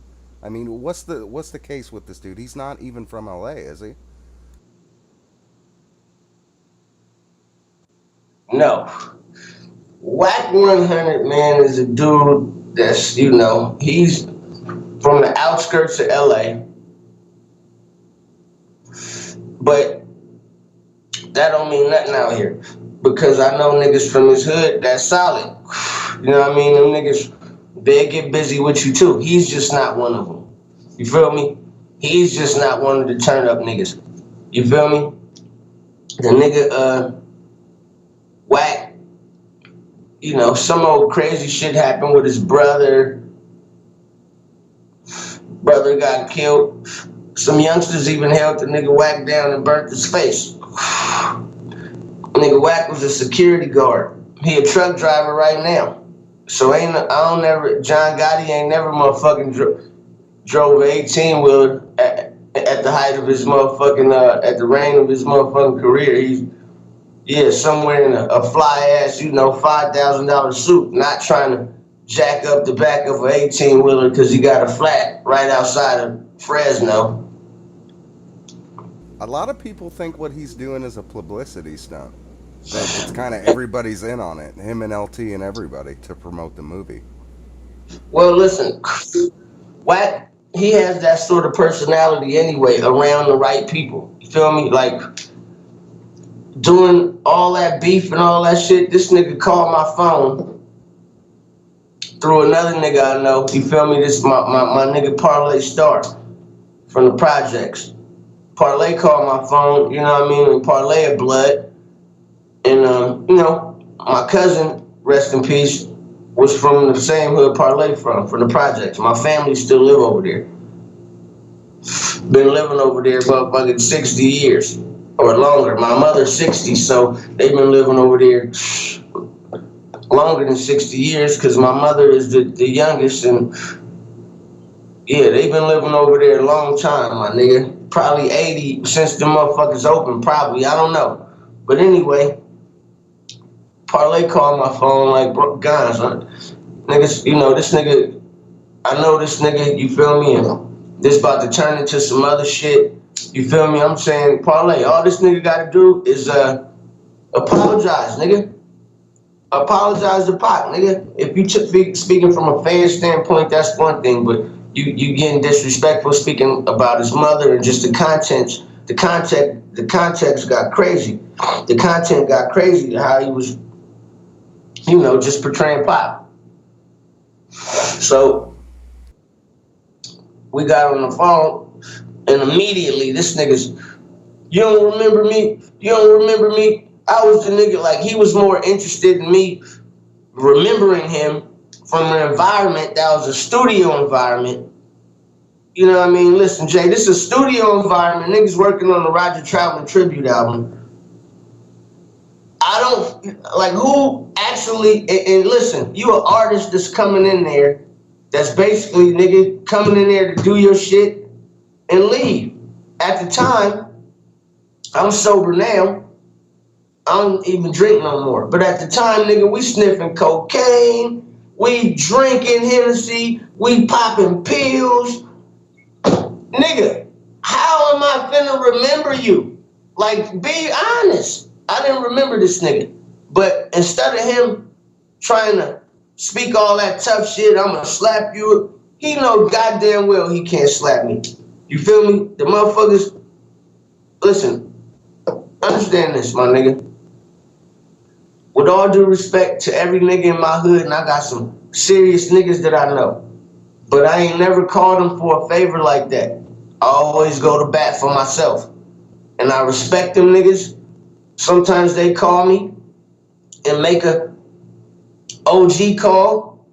I mean, what's the case with this dude? He's not even from LA, is he? No. Whack 100, man, is a dude that's, he's from the outskirts of LA, but that don't mean nothing out here. Because I know niggas from his hood that's solid. You know what I mean? Them niggas, they get busy with you too. He's just not one of them. You feel me? He's just not one of the turn up niggas. You feel me? The nigga, Whack, some old crazy shit happened with his brother. Brother got killed. Some youngsters even held the nigga Whack down and burnt his face. Nigga Whack was a security guard. He a truck driver right now. So John Gotti ain't never motherfucking drove an 18-wheeler at the height of his motherfucking, at the reign of his motherfucking career. He's, somewhere in a fly ass, $5,000 suit, not trying to jack up the back of an 18-wheeler because he got a flat right outside of Fresno. A lot of people think what he's doing is a publicity stunt. That it's kind of everybody's in on it, him and LT and everybody, to promote the movie. Well, listen, Wack, he has that sort of personality anyway around the right people. You feel me? Like, doing all that beef and all that shit, this nigga called my phone through another nigga I know. You feel me? This is my nigga Parlay Star from the projects. Parlay called my phone, you know what I mean? And Parlay of blood. And, my cousin, rest in peace, was from the same hood Parlay from the projects. My family still live over there. Been living over there for fucking 60 years or longer. My mother's 60, so they've been living over there longer than 60 years because my mother is the youngest. And, yeah, they've been living over there a long time, my nigga. Probably 80 since the motherfuckers open, probably. I don't know. But anyway, Parlay called my phone like, bro, guys, niggas, this nigga, I know this nigga, you feel me? And this about to turn into some other shit. You feel me? I'm saying, Parlay, all this nigga gotta do is apologize, nigga. Apologize to Pac, nigga. If you speaking from a fan standpoint, that's one thing, but you getting disrespectful speaking about his mother and just the context got crazy. The content got crazy, how he was, just portraying Pac. So we got on the phone, and immediately this nigga's, you don't remember me? You don't remember me? I was the nigga, like, he was more interested in me remembering him from an environment that was a studio environment. You know what I mean? Listen, Jay, this is a studio environment. Niggas working on the Roger Troutman tribute album. I don't, like, who actually, and listen, you an artist that's coming in there, that's basically, nigga, coming in there to do your shit and leave. At the time, I'm sober now. I don't even drink no more. But at the time, nigga, we sniffing cocaine, we drinking Hennessy, we popping pills. Nigga, how am I finna remember you? Like, be honest. I didn't remember this nigga. But instead of him trying to speak all that tough shit, I'm gonna slap you, he know goddamn well he can't slap me. You feel me? The motherfuckers, listen, understand this, my nigga. With all due respect to every nigga in my hood, and I got some serious niggas that I know, but I ain't never called them for a favor like that. I always go to bat for myself. And I respect them niggas. Sometimes they call me and make a OG call.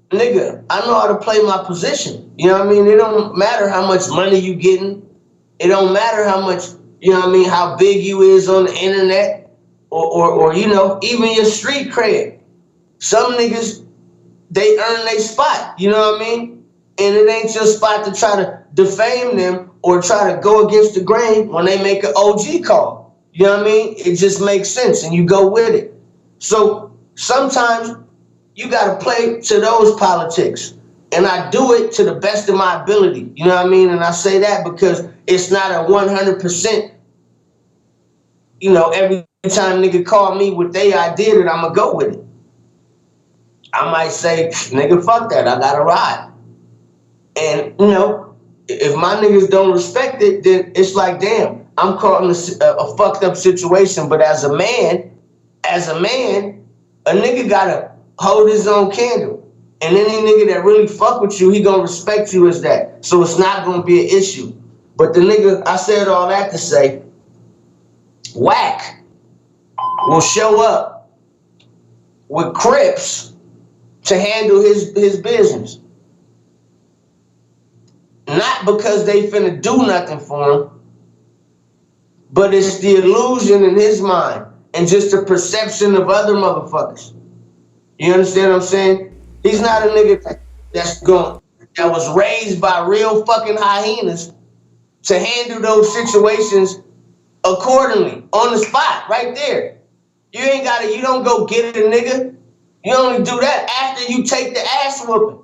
Nigga, I know how to play my position. You know what I mean? It don't matter how much money you getting. It don't matter how much, you know what I mean, how big you is on the internet or even your street cred. Some niggas, they earn their spot, you know what I mean? And it ain't your spot to try to defame them or try to go against the grain when they make an OG call. You know what I mean? It just makes sense and you go with it. So sometimes you got to play to those politics. And I do it to the best of my ability. You know what I mean? And I say that because it's not a 100%, you know, every time nigga call me with they idea that I'm going to go with it. I might say, nigga, fuck that. I got to ride. And, you know, if my niggas don't respect it, then it's like, damn, I'm caught in a fucked up situation. But as a man, a nigga got to hold his own candle. And any nigga that really fuck with you, he gonna respect you as that. So it's not gonna be an issue. But the nigga, I said all that to say, Wack will show up with Crips to handle his business. Not because they finna do nothing for him, but it's the illusion in his mind and just the perception of other motherfuckers. You understand what I'm saying? He's not a nigga that was raised by real fucking hyenas to handle those situations accordingly, on the spot, right there. You don't go get a nigga. You only do that after you take the ass whooping.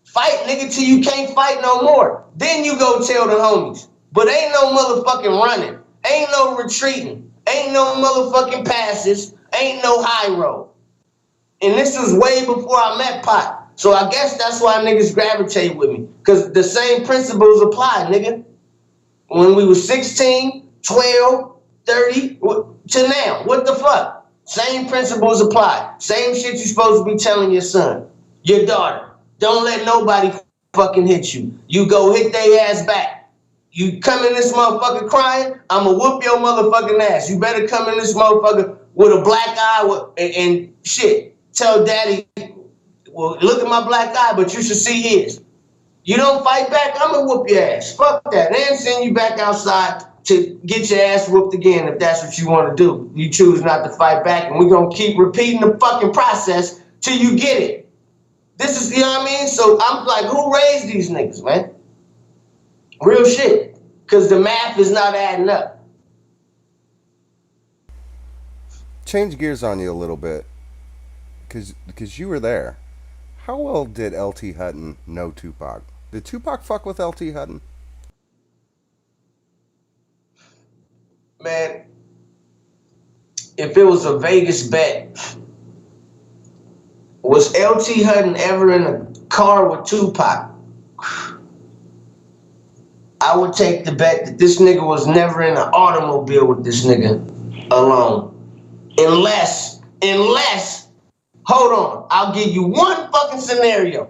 Fight, nigga, till you can't fight no more. Then you go tell the homies. But ain't no motherfucking running. Ain't no retreating. Ain't no motherfucking passes. Ain't no high road. And this was way before I met Pac. So I guess that's why niggas gravitate with me. Because the same principles apply, nigga. When we was 16, 12, 30, to now. What the fuck? Same principles apply. Same shit you supposed to be telling your son, your daughter. Don't let nobody fucking hit you. You go hit their ass back. You come in this motherfucker crying, I'ma whoop your motherfucking ass. You better come in this motherfucker with a black eye and shit. Tell daddy, well, look at my black eye, but you should see his. You don't fight back, I'm gonna whoop your ass. Fuck that. Then send you back outside to get your ass whooped again if that's what you want to do. You choose not to fight back, and we're gonna keep repeating the fucking process till you get it. This is, you know what I mean? So I'm like, who raised these niggas, man? Real shit. Because the math is not adding up. Change gears on you a little bit. Because you were there. How well did LT Hutton know Tupac? Did Tupac fuck with LT Hutton? Man, if it was a Vegas bet, was LT Hutton ever in a car with Tupac? I would take the bet that this nigga was never in an automobile with this nigga alone. Unless, hold on, I'll give you one fucking scenario.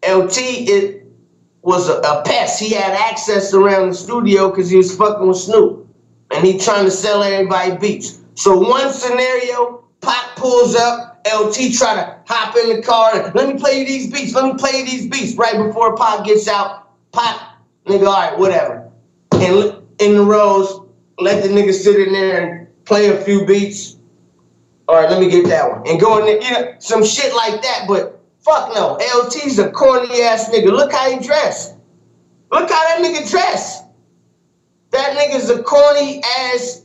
LT, it was a pest. He had access around the studio because he was fucking with Snoop. And he trying to sell everybody beats. So one scenario, Pac pulls up, LT try to hop in the car and let me play you these beats, right before Pac gets out. Pac, nigga, all right, whatever. And in the rows, let the nigga sit in there and play a few beats. All right, let me get that one. And go in there, you know, some shit like that, but fuck no. LT's a corny ass nigga. Look how he dressed. Look how that nigga dressed. That nigga's a corny ass,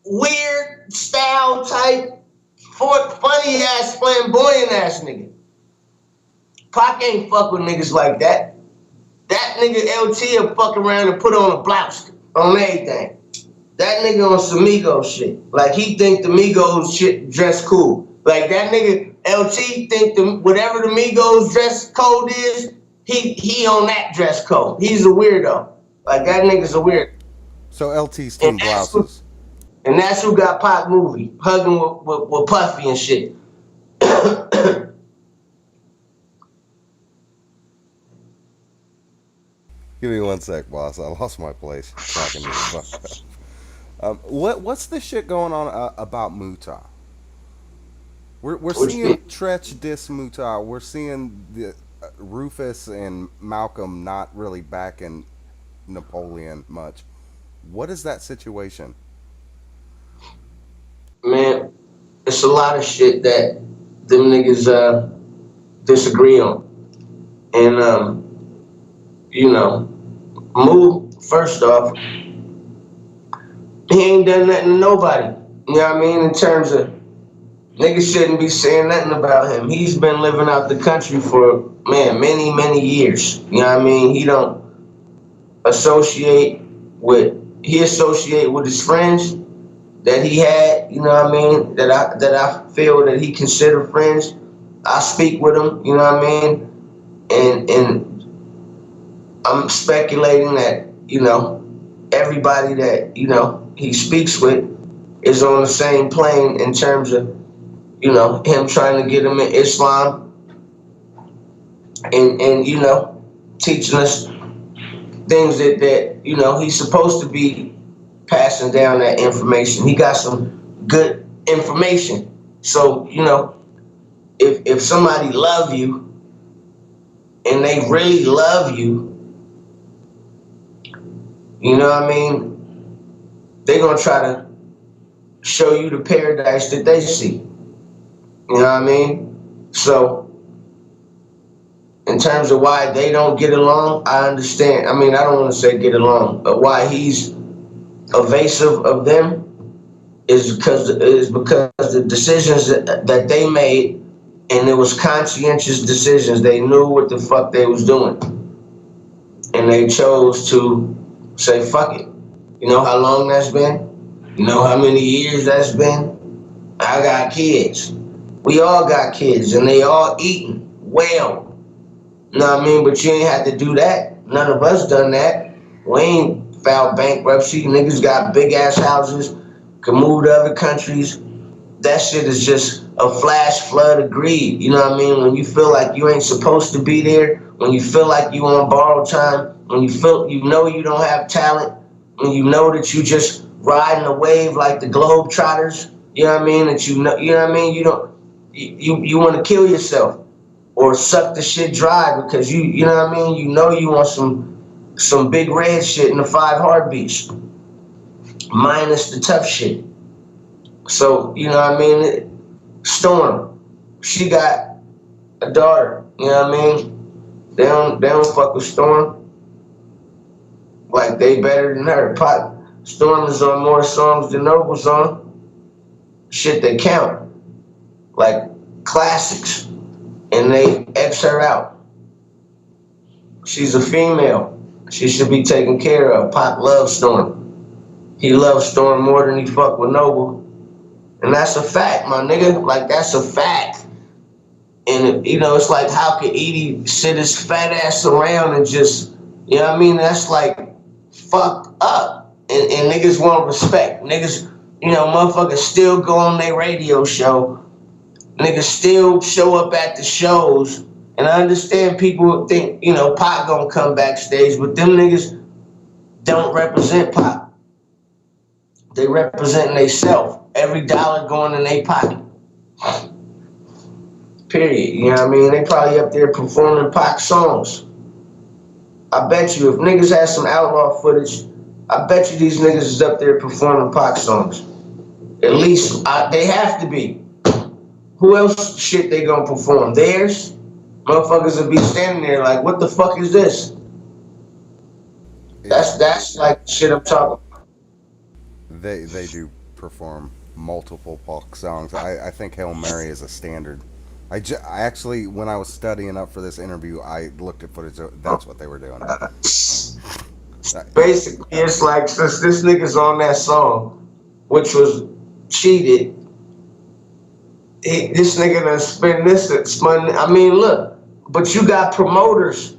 weird style type, funny ass, flamboyant ass nigga. Pac ain't fuck with niggas like that. That nigga LT will fuck around and put on a blouse on everything. That nigga on some Migos shit. Like he think the Migos shit dress cool. Like that nigga LT think whatever the Migos dress code is, he on that dress code. He's a weirdo. Like that nigga's a weirdo. So LT's team blouses. And that's who got Pac movie, hugging with Puffy and shit. Give me 1 sec, boss. I lost my place. Talking to you. What's the shit going on about Muta? We're seeing Tretch diss Muta. We're seeing the Rufus and Malcolm not really backing Napoleon much. What is that situation? Man, it's a lot of shit that them niggas disagree on. And you know, first off, he ain't done nothing to nobody. You know what I mean? In terms of niggas shouldn't be saying nothing about him. He's been living out the country for, man, many, many years. You know what I mean? He don't associate with, he associate with his friends that he had, you know what I mean, that I feel that he considered friends. I speak with him, you know what I mean? And I'm speculating that, you know, everybody that, you know, he speaks with is on the same plane in terms of, you know, him trying to get him in Islam and you know, teaching us things that, you know, he's supposed to be passing down that information. He got some good information. So, you know, if somebody love you and they really love you, you know what I mean, they're gonna try to show you the paradise that they see. You know what I mean? So, in terms of why they don't get along, I understand. I mean, I don't want to say get along, but why he's evasive of them is because the decisions that they made, and it was conscientious decisions. They knew what the fuck they was doing, and they chose to say fuck it. You know how long that's been? You know how many years that's been? I got kids. We all got kids, and they all eating well. You know what I mean? But you ain't had to do that. None of us done that. We ain't filed bankruptcy. Niggas got big ass houses, can move to other countries. That shit is just a flash flood of greed. You know what I mean? When you feel like you ain't supposed to be there, when you feel like you on borrowed time, when you feel you know you don't have talent, when you know that you just riding a wave like the Globetrotters, you know what I mean? That you know what I mean? You want to kill yourself or suck the shit dry because you know what I mean? You know you want some big red shit in the 5 heartbeats, minus the tough shit. So, you know what I mean? Storm, she got a daughter, you know what I mean? They don't fuck with Storm. Like, they better than her. Storm is on more songs than Noble's on. Shit that count. Like, classics. And they X her out. She's a female. She should be taken care of. Pac loves Storm. He loves Storm more than he fuck with Noble. And that's a fact, my nigga. Like, that's a fact. And, you know, it's like, how could Edie sit his fat ass around and just, you know what I mean? That's like, fucked up. And niggas want respect. Niggas, you know, motherfuckers still go on their radio show. Niggas still show up at the shows. And I understand people think, you know, Pac gonna come backstage, but them niggas don't represent Pac. They representing theyself. Every dollar going in their pocket. Period. You know what I mean? They probably up there performing Pac songs. I bet you if niggas had some Outlaw footage, I bet you these niggas is up there performing Pac songs. At least they have to be. Who else shit they gonna perform? Theirs? Motherfuckers will be standing there like, what the fuck is this? That's like shit I'm talking about. They do perform multiple Pac songs. I think Hail Mary is a standard. I actually, when I was studying up for this interview, I looked at footage. That's what they were doing. Basically, it's like, since this nigga's on that song, which was cheated, this nigga done spend this money. I mean, look, but you got promoters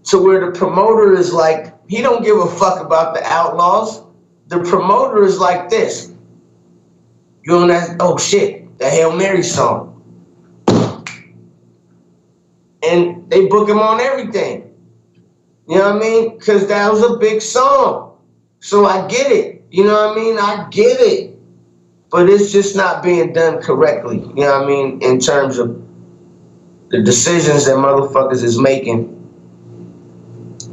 to where the promoter is like, he don't give a fuck about the Outlaws. The promoter is like this. You on that, oh shit, the Hail Mary song. And they book him on everything. You know what I mean? Because that was a big song. So I get it. You know what I mean? I get it. But it's just not being done correctly. You know what I mean? In terms of the decisions that motherfuckers is making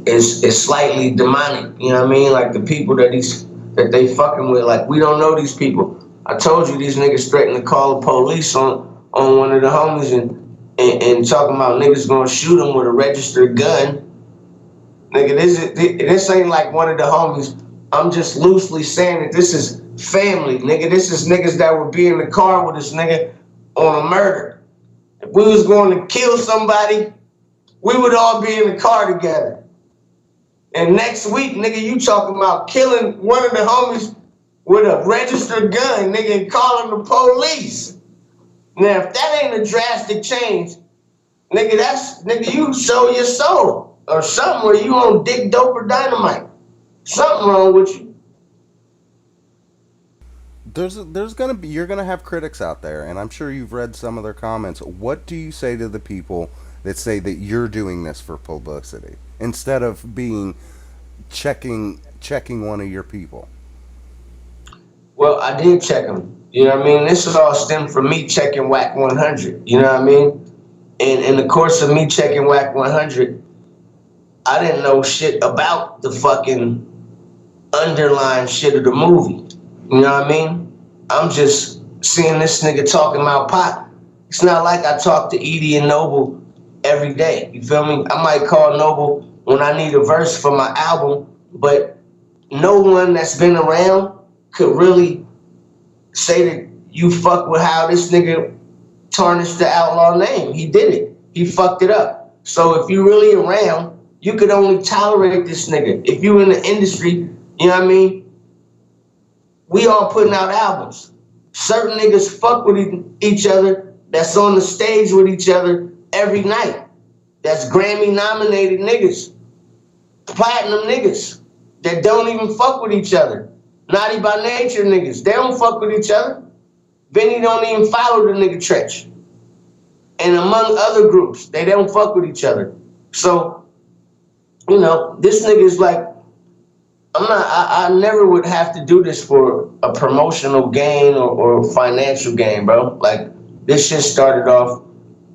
is slightly demonic. You know what I mean? Like the people that they fucking with. Like, we don't know these people. I told you these niggas threatened to call the police on one of the homies and talking about niggas gonna shoot him with a registered gun. Nigga, this ain't like one of the homies. I'm just loosely saying that this is family, nigga. This is niggas that would be in the car with this nigga on a murder. If we was going to kill somebody, we would all be in the car together. And next week, nigga, you talking about killing one of the homies with a registered gun, nigga, and calling the police. Now, if that ain't a drastic change, nigga, you show your soul or something where you on dick, dope, or dynamite. Something wrong with you. You're gonna have critics out there, and I'm sure you've read some of their comments. What do you say to the people that say that you're doing this for publicity instead of being checking one of your people? Well, I did check them. You know what I mean? This is all stemmed from me checking Whack 100. You know what I mean? And in the course of me checking Whack 100, I didn't know shit about the fucking underlying shit of the movie. You know what I mean? I'm just seeing this nigga talking about Pac. It's not like I talk to Edie and Noble every day. You feel me? I might call Noble when I need a verse for my album, but no one that's been around could really say that you fuck with how this nigga tarnished the Outlaw name. He did it. He fucked it up. So if you really around, you could only tolerate this nigga. If you in the industry, you know what I mean? We all putting out albums. Certain niggas fuck with each other that's on the stage with each other every night. That's Grammy nominated niggas. Platinum niggas that don't even fuck with each other. Naughty by Nature niggas. They don't fuck with each other. Benny don't even follow the nigga Tretch. And among other groups, they don't fuck with each other. So, you know, this nigga is like, I never would have to do this for a promotional gain or financial gain, bro. Like, this shit started off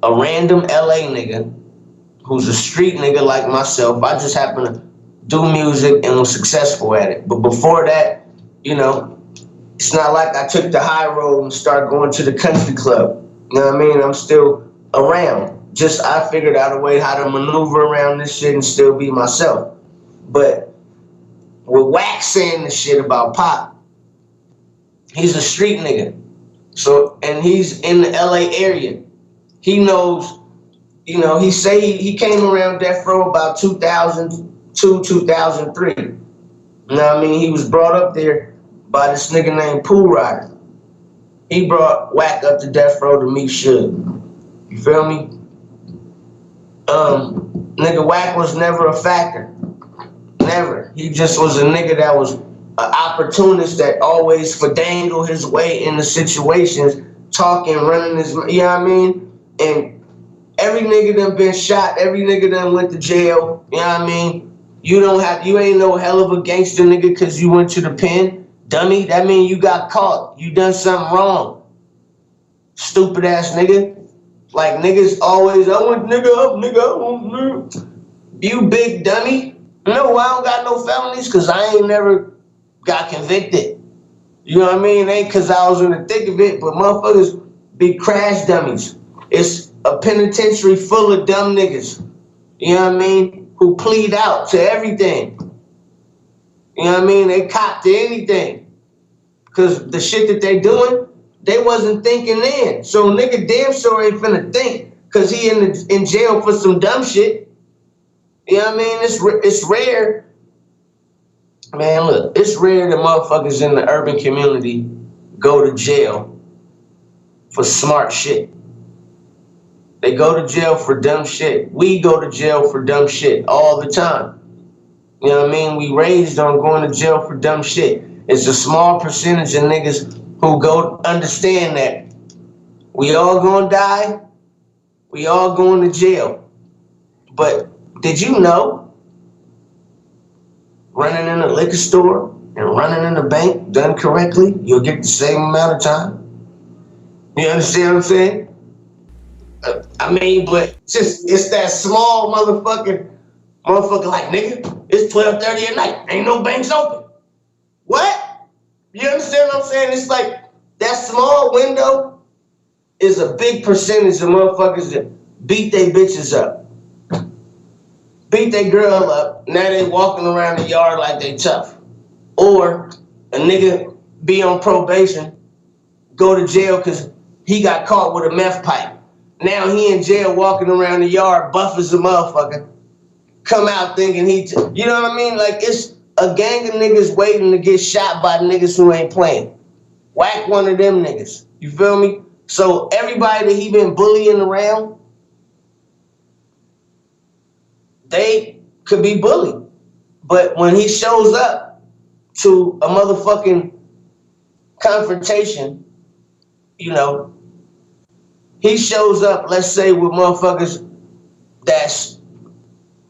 a random LA nigga who's a street nigga like myself. I just happen to do music and was successful at it. But before that, you know, it's not like I took the high road and started going to the country club. You know what I mean? I'm still around. Just I figured out a way how to maneuver around this shit and still be myself. But with Wax saying this shit about Pac, he's a street nigga. So, and he's in the LA area. He knows, you know, he came around Death Row about 2002, 2003. You know what I mean? He was brought up there by this nigga named Pool Rider. He brought Wack up to Death Row to meet Suge. You feel me? Nigga Wack was never a factor. Never. He just was a nigga that was an opportunist that always finagled his way into situations, talking, running his, you know what I mean? And every nigga done been shot, every nigga done went to jail, you know what I mean? You ain't no hell of a gangster nigga because you went to the pen, dummy. That mean you got caught. You done something wrong. Stupid ass nigga. Like niggas always, I want nigga up, nigga up. You big dummy. No, I don't got no felonies because I ain't never got convicted. You know what I mean? It ain't because I was in the thick of it, but motherfuckers be crash dummies. It's a penitentiary full of dumb niggas. You know what I mean? Who plead out to everything. You know what I mean? They cop to anything. Because the shit that they doing, they wasn't thinking then. So nigga damn sure ain't finna think because he in jail for some dumb shit. You know what I mean? It's rare. Man, look, it's rare that motherfuckers in the urban community go to jail for smart shit. They go to jail for dumb shit. We go to jail for dumb shit all the time. You know what I mean? We raised on going to jail for dumb shit. It's a small percentage of niggas who go understand that we all gonna die, we all going to jail. But did you know running in a liquor store and running in a bank done correctly, you'll get the same amount of time? You understand what I'm saying? I mean, but it's that small motherfucker like, nigga, it's 12:30 at night. Ain't no banks open. What? You understand what I'm saying? It's like that small window is a big percentage of motherfuckers that beat their bitches up. beat their girl up. Now they walking around the yard like they tough. Or a nigga be on probation, go to jail because he got caught with a meth pipe. Now he in jail walking around the yard, buff as a motherfucker. Come out thinking you know what I mean? Like, it's a gang of niggas waiting to get shot by niggas who ain't playing. Whack one of them niggas. You feel me? So everybody that he been bullying around, they could be bullied. But when he shows up to a motherfucking confrontation, you know, he shows up, let's say, with motherfuckers that's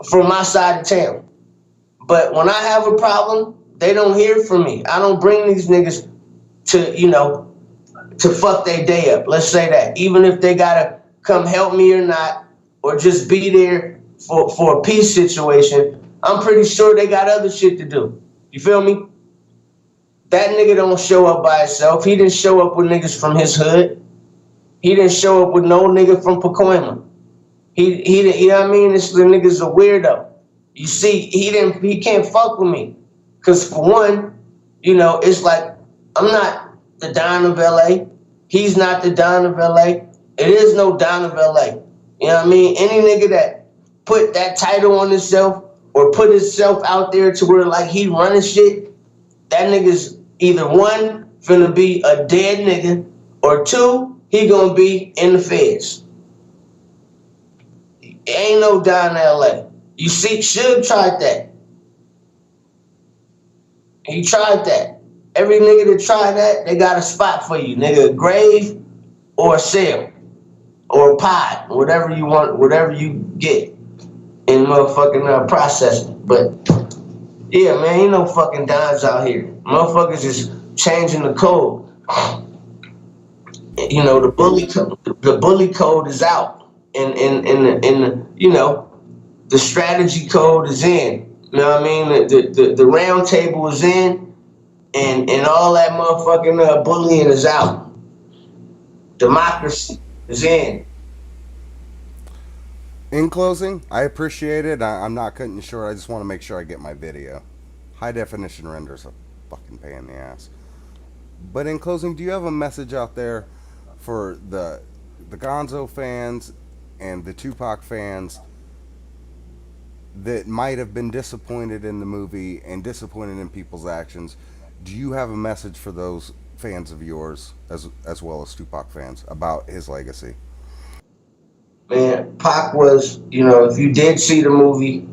from my side of town. But when I have a problem, they don't hear from me. I don't bring these niggas to, you know, to fuck their day up. Let's say that. Even if they gotta come help me or not, or just be there for a peace situation, I'm pretty sure they got other shit to do. You feel me? That nigga don't show up by himself. He didn't show up with niggas from his hood. He didn't show up with no nigga from Pacoima. He you know what I mean? This little nigga's a weirdo. You see, he can't fuck with me. Cause for one, you know, it's like, I'm not the Don of LA. He's not the Don of LA. It is no Don of LA. You know what I mean? Any nigga that put that title on himself or put himself out there to where like he running shit, that nigga's either one, finna be a dead nigga, or two, he gonna be in the feds. Ain't no Don LA. You see, Suge tried that. He tried that. Every nigga that tried that, they got a spot for you. Nigga, a grave or a cell or a pod, whatever you want, whatever you get in motherfucking processing. But yeah, man, ain't no fucking Dons out here. Motherfuckers is changing the code. You know, the bully code is out. And you know, the strategy code is in. You know what I mean? The round table is in, and all that motherfucking bullying is out. Democracy is in. In closing, I appreciate it. I'm not cutting you short. I just want to make sure I get my video. High definition renders a fucking pain in the ass. But in closing, do you have a message out there for the Gonzoe fans and the Tupac fans that might have been disappointed in the movie and disappointed in people's actions? Do you have a message for those fans of yours, as well as Tupac fans, about his legacy? Man, Pac was, you know, if you did see the movie,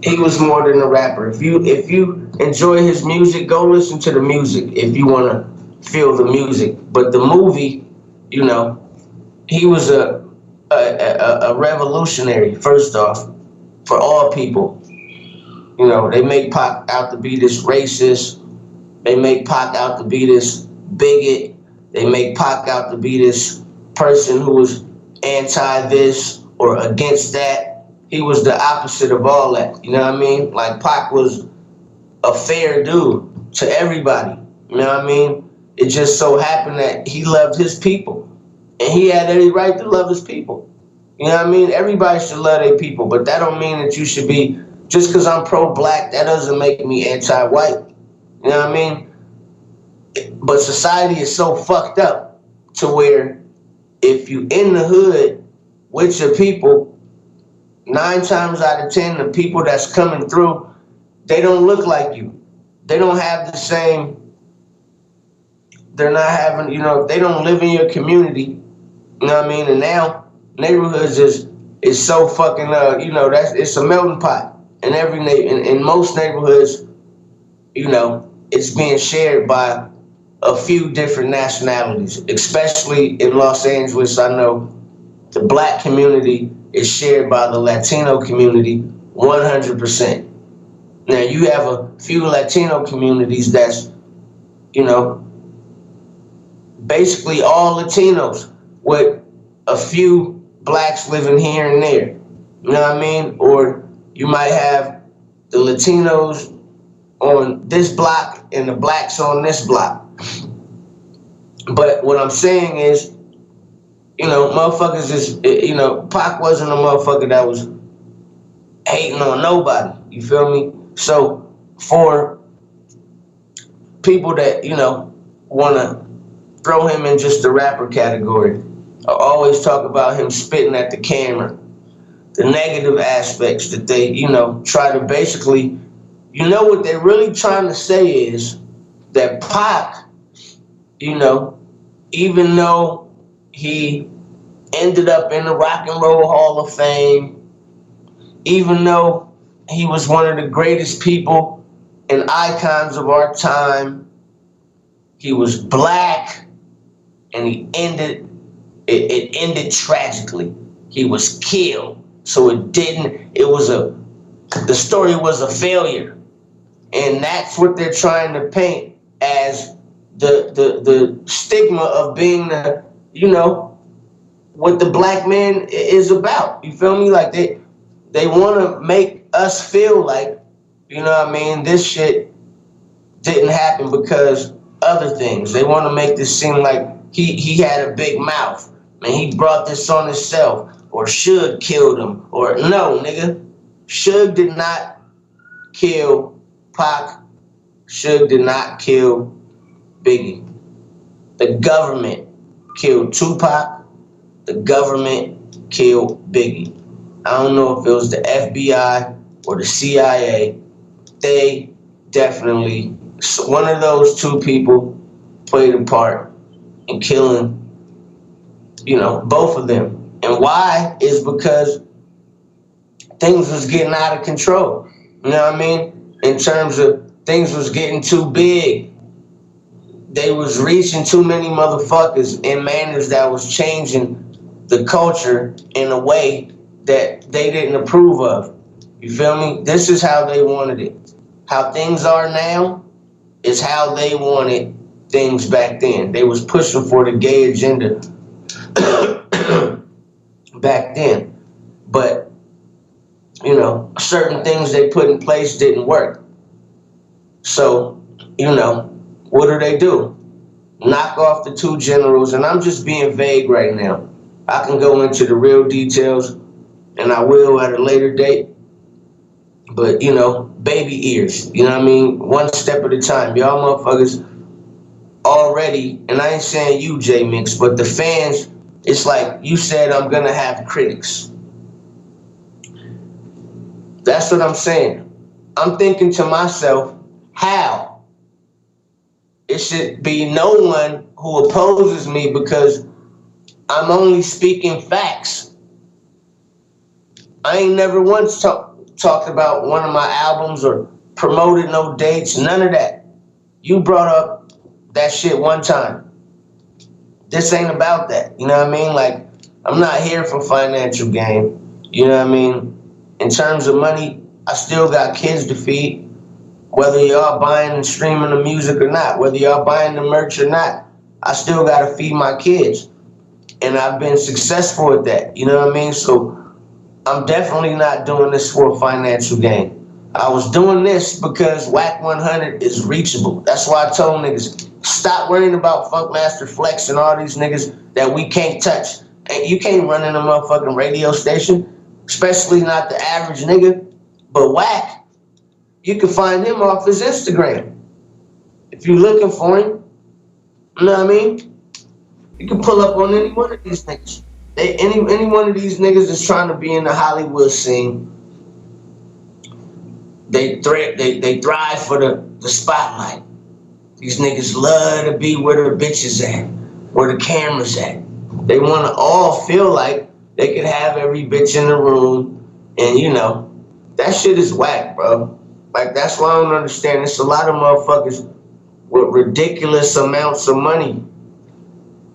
he was more than a rapper. If you enjoy his music, go listen to the music if you want to feel the music. But the movie, you know, he was a revolutionary, first off, for all people. You know, they make Pac out to be this racist. They make Pac out to be this bigot. They make Pac out to be this person who was anti this or against that. He was the opposite of all that. You know what I mean? Like, Pac was a fair dude to everybody. You know what I mean? It just so happened that he loved his people. And he had every right to love his people. You know what I mean? Everybody should love their people, but that don't mean that you should be, just because I'm pro-black, that doesn't make me anti-white. You know what I mean? But society is so fucked up to where if you in the hood with your people, 9 times out of 10, the people that's coming through, they don't look like you. They don't have the same, they're not having, you know, they don't live in your community. You know what I mean? And now neighborhoods is so fucking, you know, it's a melting pot. In in most neighborhoods, you know, it's being shared by a few different nationalities, especially in Los Angeles. I know the black community is shared by the Latino community 100%. Now you have a few Latino communities that's, you know, basically all Latinos with a few blacks living here and there. You know what I mean? Or you might have the Latinos on this block and the blacks on this block. But what I'm saying is, You know, motherfuckers is, you know, Pac wasn't a motherfucker that was hating on nobody. You feel me? So for people that, you know, want to throw him in just the rapper category, I always talk about him spitting at the camera, the negative aspects that they, you know, try to basically, you know, what they're really trying to say is that Pac, you know, even though he ended up in the Rock and Roll Hall of Fame, even though he was one of the greatest people and icons of our time, he was black and it ended tragically. He was killed. So the story was a failure. And that's what they're trying to paint as the stigma of being the, you know, what the black man is about. You feel me? Like they want to make us feel like, you know what I mean, this shit didn't happen because other things. They want to make this seem like he had a big mouth and he brought this on himself, or Suge killed him, or no, nigga. Suge did not kill Pac. Suge did not kill Biggie. The government killed Tupac. The government killed Biggie. I don't know if it was the FBI or the CIA. They definitely, one of those two people played a part in killing, you know, both of them. And why is because things was getting out of control. You know what I mean? In terms of things was getting too big. They was reaching too many motherfuckers in manners that was changing the culture in a way that they didn't approve of. You feel me? This is how they wanted it. How things are now is how they wanted things back then. They was pushing for the gay agenda back then. But, you know, certain things they put in place didn't work. So, you know, what do? Knock off the two generals, and I'm just being vague right now. I can go into the real details, and I will at a later date. But, you know, baby ears, you know what I mean? One step at a time. Y'all motherfuckers already, and I ain't saying you, Jmix, but the fans, it's like you said, I'm going to have critics. That's what I'm saying. I'm thinking to myself, how? It should be no one who opposes me because I'm only speaking facts. I ain't never once talked about one of my albums or promoted no dates, none of that. You brought up that shit one time. This ain't about that. You know what I mean? Like, I'm not here for financial gain. You know what I mean? In terms of money, I still got kids to feed. Whether y'all buying and streaming the music or not, whether y'all buying the merch or not, I still got to feed my kids. And I've been successful at that. You know what I mean? So I'm definitely not doing this for a financial gain. I was doing this because Whack 100 is reachable. That's why I told niggas, stop worrying about Funkmaster Flex and all these niggas that we can't touch. And you can't run in a motherfucking radio station, especially not the average nigga. But Whack, you can find him off his Instagram. If you're looking for him, you know what I mean? You can pull up on any one of these niggas. Any one of these niggas that's trying to be in the Hollywood scene, they thrive for the spotlight. These niggas love to be where the bitches at, where the camera's at. They want to all feel like they could have every bitch in the room, and you know, that shit is whack, bro. Like, that's why I don't understand. It's a lot of motherfuckers with ridiculous amounts of money.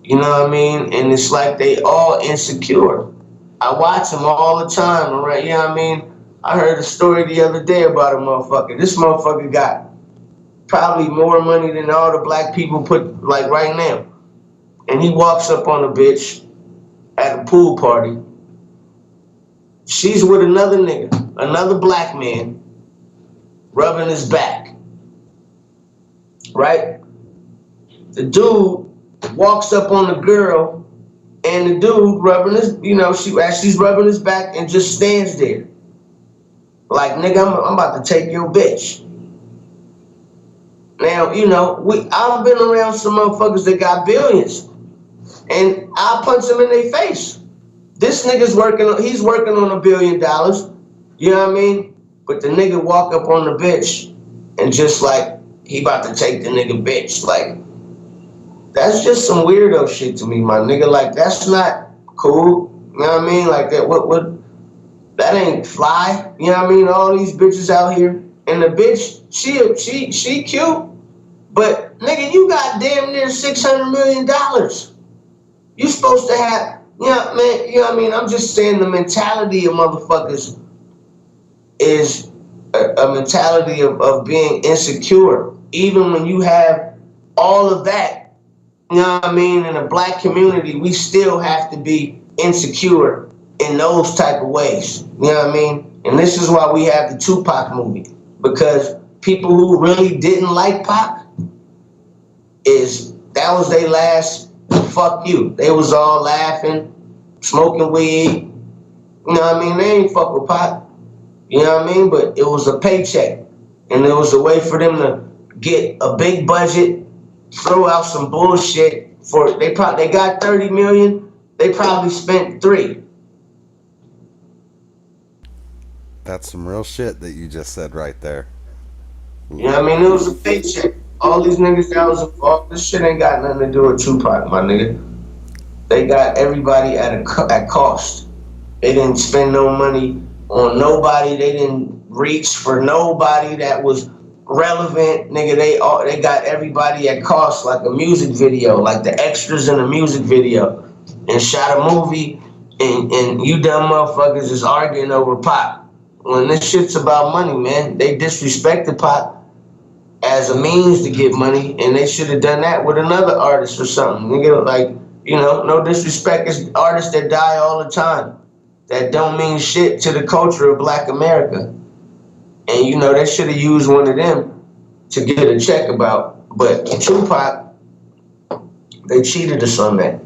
You know what I mean? And it's like they all insecure. I watch them all the time, right? You know what I mean? I heard a story the other day about a motherfucker. This motherfucker got probably more money than all the black people put, like, right now. And he walks up on a bitch at a pool party. She's with another nigga, another black man, rubbing his back, right? The dude walks up on the girl And the dude rubbing his, as she's rubbing his back and just stands there. Like, nigga, I'm about to take your bitch. Now, I've been around some motherfuckers that got billions. And I'll punch them in their face. This nigga's he's working on $1 billion. You know what I mean? But the nigga walk up on the bitch and just like, he about to take the nigga bitch. Like, that's just some weirdo shit to me, my nigga. Like, that's not cool. You know what I mean? Like, that ain't fly. You know what I mean? All these bitches out here. And the bitch, she cute. But, nigga, you got damn near $600 million. You supposed to have, man, you know what I mean? I'm just saying the mentality of motherfuckers is a mentality of being insecure. Even when you have all of that, you know what I mean? In the black community, we still have to be insecure in those type of ways. You know what I mean? And this is why we have the Tupac movie. Because people who really didn't like Pac, that was their last fuck you. They was all laughing, smoking weed. You know what I mean? They ain't fuck with Pac. You know what I mean? But it was a paycheck. And it was a way for them to get a big budget, throw out some bullshit. They got 30 million, they probably spent 3. That's some real shit that you just said right there. You know what I mean? It was a paycheck. All these niggas that was involved, this shit ain't got nothing to do with Tupac, my nigga. They got everybody at cost. They didn't spend no money on nobody. They didn't reach for nobody that was relevant. Nigga, they got everybody at cost, like a music video, like the extras in a music video, and shot a movie, and you dumb motherfuckers is arguing over Pac. When this shit's about money, man, they disrespected Pac as a means to get money, and they should have done that with another artist or something. Nigga, like, no disrespect, it's artists that die all the time that don't mean shit to the culture of Black America. And, they should have used one of them to get a check about. But Tupac, they cheated us on that.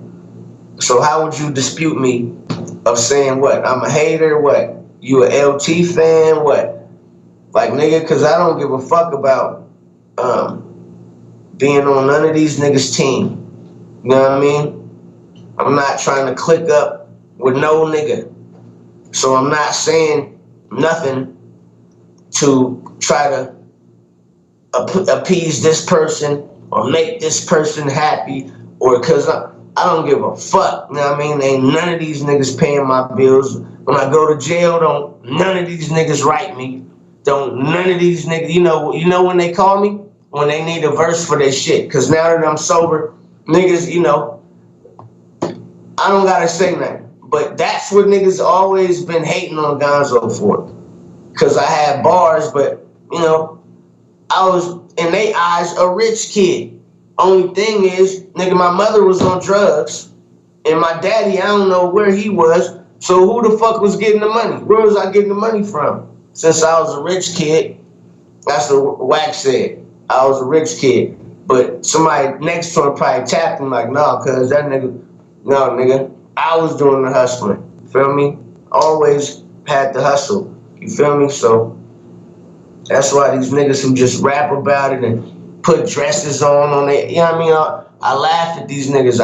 So how would you dispute me of saying what? I'm a hater, what? You a LT fan, what? Like, nigga, because I don't give a fuck about being on none of these niggas' team. You know what I mean? I'm not trying to click up with no nigga. So I'm not saying nothing to try to appease this person or make this person happy, or because I don't give a fuck. You know what I mean? Ain't none of these niggas paying my bills. When I go to jail, none of these niggas write me. None of these niggas, you know when they call me? When they need a verse for their shit. Because now that I'm sober, niggas, I don't gotta say nothing. But that's what niggas always been hating on Gonzoe for. Because I had bars, but, I was, in their eyes, a rich kid. Only thing is, nigga, my mother was on drugs. And my daddy, I don't know where he was. So who the fuck was getting the money? Where was I getting the money from? Since I was a rich kid, that's what Wax said. I was a rich kid. But somebody next to him probably tapped him like, nah, cuz that nigga, no, nigga, I was doing the hustling. You feel me? Always had to hustle. You feel me? So that's why these niggas who just rap about it and put dresses on it, you know what I mean? I laugh at these niggas.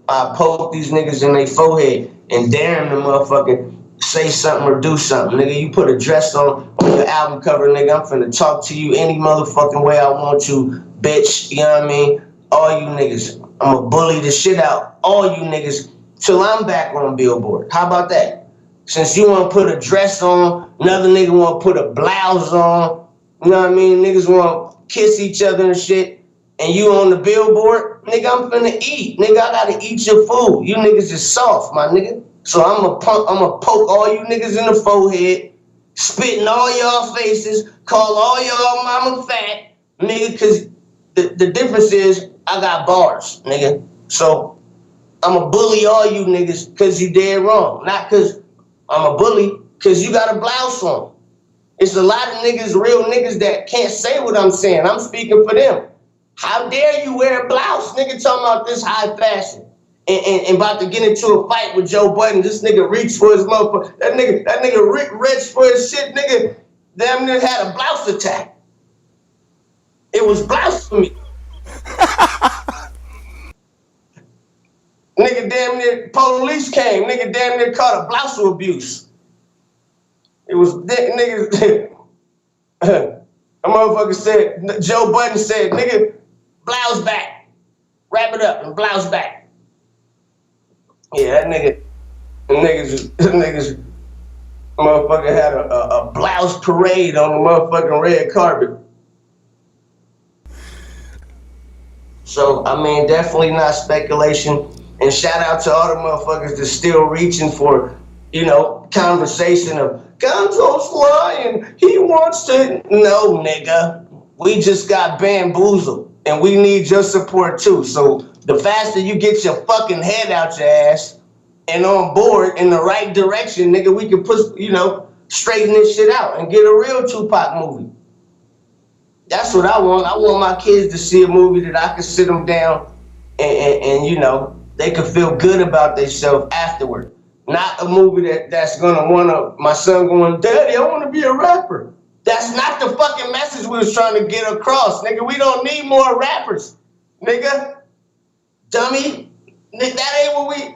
I poke these niggas in their forehead and dare them to motherfucking say something or do something. Nigga, you put a dress on your album cover, nigga, I'm finna talk to you any motherfucking way I want to, bitch. You know what I mean? All you niggas. I'ma bully the shit out. All you niggas till I'm back on Billboard. How about that? Since you wanna put a dress on, another nigga wanna put a blouse on, you know what I mean? Niggas wanna kiss each other and shit, and you on the Billboard, nigga, I'm finna eat. Nigga, I gotta eat your food. You niggas is soft, my nigga. So I'ma poke all you niggas in the forehead, spit in all y'all faces, call all y'all mama fat, nigga, cause the difference is I got bars, nigga. So I'ma bully all you niggas cause you dead wrong. Not cause I'm a bully, cause you got a blouse on. It's a lot of niggas, real niggas, that can't say what I'm saying. I'm speaking for them. How dare you wear a blouse, nigga, talking about this high fashion? and about to get into a fight with Joe Budden. This nigga reached for his motherfucker. That nigga reached for his shit, nigga. Damn near had a blouse attack. It was blasphemy. Nigga damn near, police came. Nigga damn near caught a blouse abuse. It was, nigga, a motherfucker said, Joe Budden said, nigga, blouse back. Wrap it up and blouse back. Yeah, that niggas, motherfucker had a blouse parade on the motherfucking red carpet. So, I mean, definitely not speculation. And shout out to all the motherfuckers that's still reaching for, you know, conversation of Gonzoe's lying. He wants to. No, nigga. We just got bamboozled. And we need your support too. So the faster you get your fucking head out your ass and on board in the right direction, nigga, we can push, you know, straighten this shit out and get a real Tupac movie. That's what I want. I want my kids to see a movie that I can sit them down and you know, they can feel good about themselves afterward. Not a movie that's gonna wanna, my son going, Daddy, I wanna be a rapper. That's not the fucking message we was trying to get across, nigga. We don't need more rappers, nigga. Dummy. That ain't what we,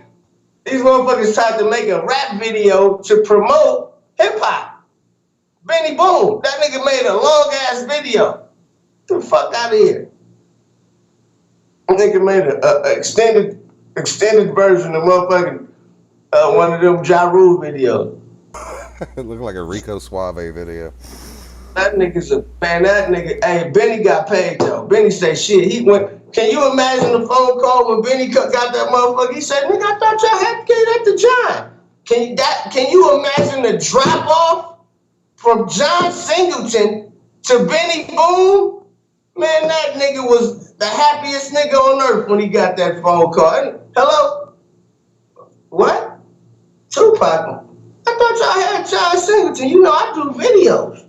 these motherfuckers tried to make a rap video to promote hip hop. Benny Boom, that nigga made a long ass video. Get the fuck out of here. That nigga made a extended version of motherfucking one of them Ja Rule videos. It looked like a Rico Suave video. That nigga's a man. That nigga, hey, Benny got paid though. Benny say shit. He went. Can you imagine the phone call when Benny got that motherfucker? He said, "Nigga, I thought y'all had to get that to John." Can you imagine the drop off from John Singleton to Benny Boom? Man, that nigga was the happiest nigga on earth when he got that phone call. And, hello? What? Tupac. I thought y'all had John Singleton. You know, I do videos.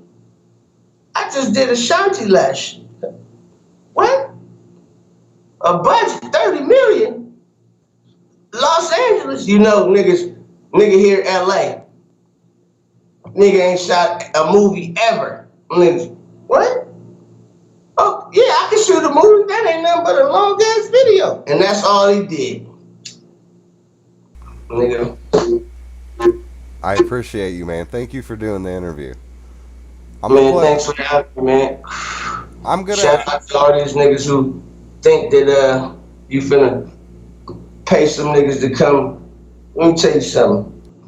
I just did Ashanti last year. What? A budget, 30 million? Los Angeles, you know, nigga here in LA. Nigga ain't shot a movie ever. Nigga, what? Oh, yeah, I can shoot a movie. That ain't nothing but a long ass video. And that's all he did. Nigga. I appreciate you, man. Thank you for doing the interview. Man, thanks for having me, man. I'm gonna shout out to all these niggas who think that you finna pay some niggas to come. Let me tell you something.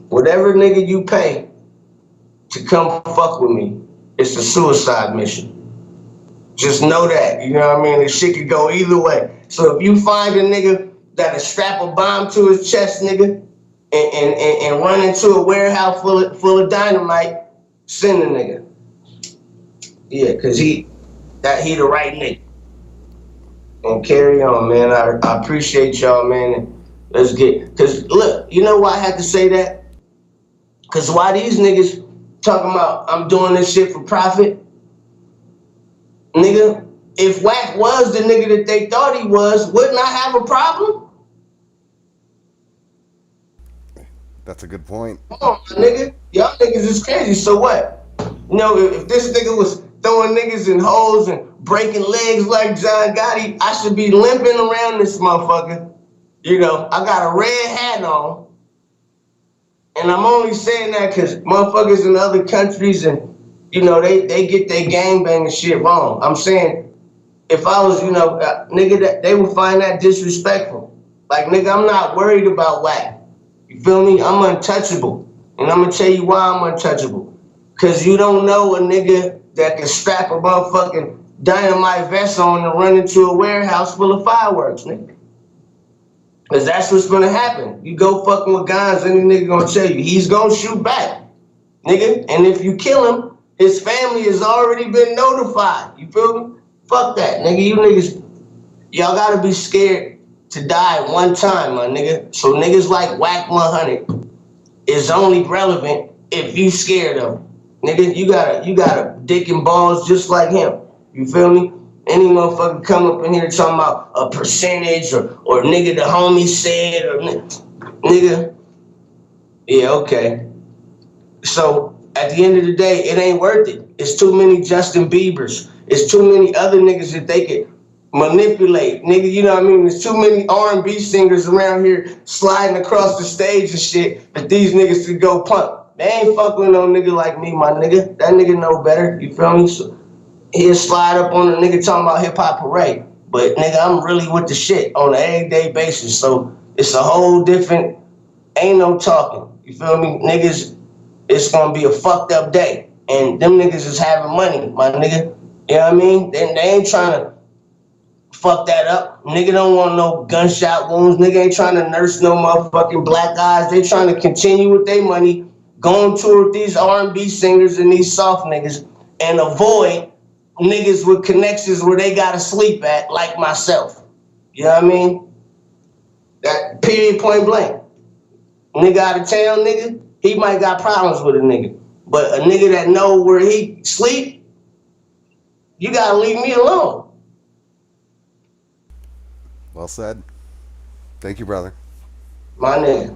Whatever nigga you pay to come fuck with me, it's a suicide mission. Just know that, you know what I mean? This shit could go either way. So if you find a nigga that'll strap a bomb to his chest, nigga, and run into a warehouse full of dynamite, send the nigga. Yeah, cause he the right nigga. And carry on, man. I appreciate y'all, man. And let's get, cause look, you know why I had to say that? Cause why these niggas talking about I'm doing this shit for profit? Nigga, if Wack was the nigga that they thought he was, wouldn't I have a problem? That's a good point. Come on, nigga. Y'all niggas is crazy, so what? You know, if this nigga was throwing niggas in holes and breaking legs like John Gotti, I should be limping around this motherfucker. You know, I got a red hat on. And I'm only saying that because motherfuckers in other countries and, you know, they get their gangbanging shit wrong. I'm saying, if I was, you know, nigga, that they would find that disrespectful. Like, nigga, I'm not worried about Wack. You feel me? I'm untouchable. And I'm gonna tell you why I'm untouchable. Cause you don't know a nigga that can strap a motherfucking dynamite vest on and run into a warehouse full of fireworks, nigga. Cause that's what's gonna happen. You go fucking with guns, any nigga gonna tell you, he's gonna shoot back, nigga. And if you kill him, his family has already been notified. You feel me? Fuck that, nigga. You niggas, y'all gotta be scared to die one time, my nigga. So niggas like Wack 100 is only relevant if you scared of him. Nigga, you got a dick and balls just like him. You feel me? Any motherfucker come up in here talking about a percentage or nigga the homie said or nigga, yeah, okay. So at the end of the day, it ain't worth it. It's too many Justin Biebers. It's too many other niggas that they could manipulate. Nigga, you know what I mean? There's too many R&B singers around here sliding across the stage and shit that these niggas could go punk. They ain't fucking with no nigga like me, my nigga. That nigga know better, you feel me? So he'll slide up on a nigga talking about hip hop parade. But nigga, I'm really with the shit on an everyday basis. So it's a whole different, ain't no talking. You feel me? Niggas, it's gonna be a fucked up day. And them niggas is having money, my nigga. You know what I mean? They ain't trying to fuck that up. Nigga don't want no gunshot wounds. Nigga ain't trying to nurse no motherfucking black eyes. They trying to continue with their money, go on tour with these R&B singers and these soft niggas, and avoid niggas with connections where they gotta sleep at, like myself. You know what I mean? That period, point blank. Nigga out of town, nigga, he might got problems with a nigga. But a nigga that know where he sleep, you gotta leave me alone. Well said. Thank you, brother. My nigga.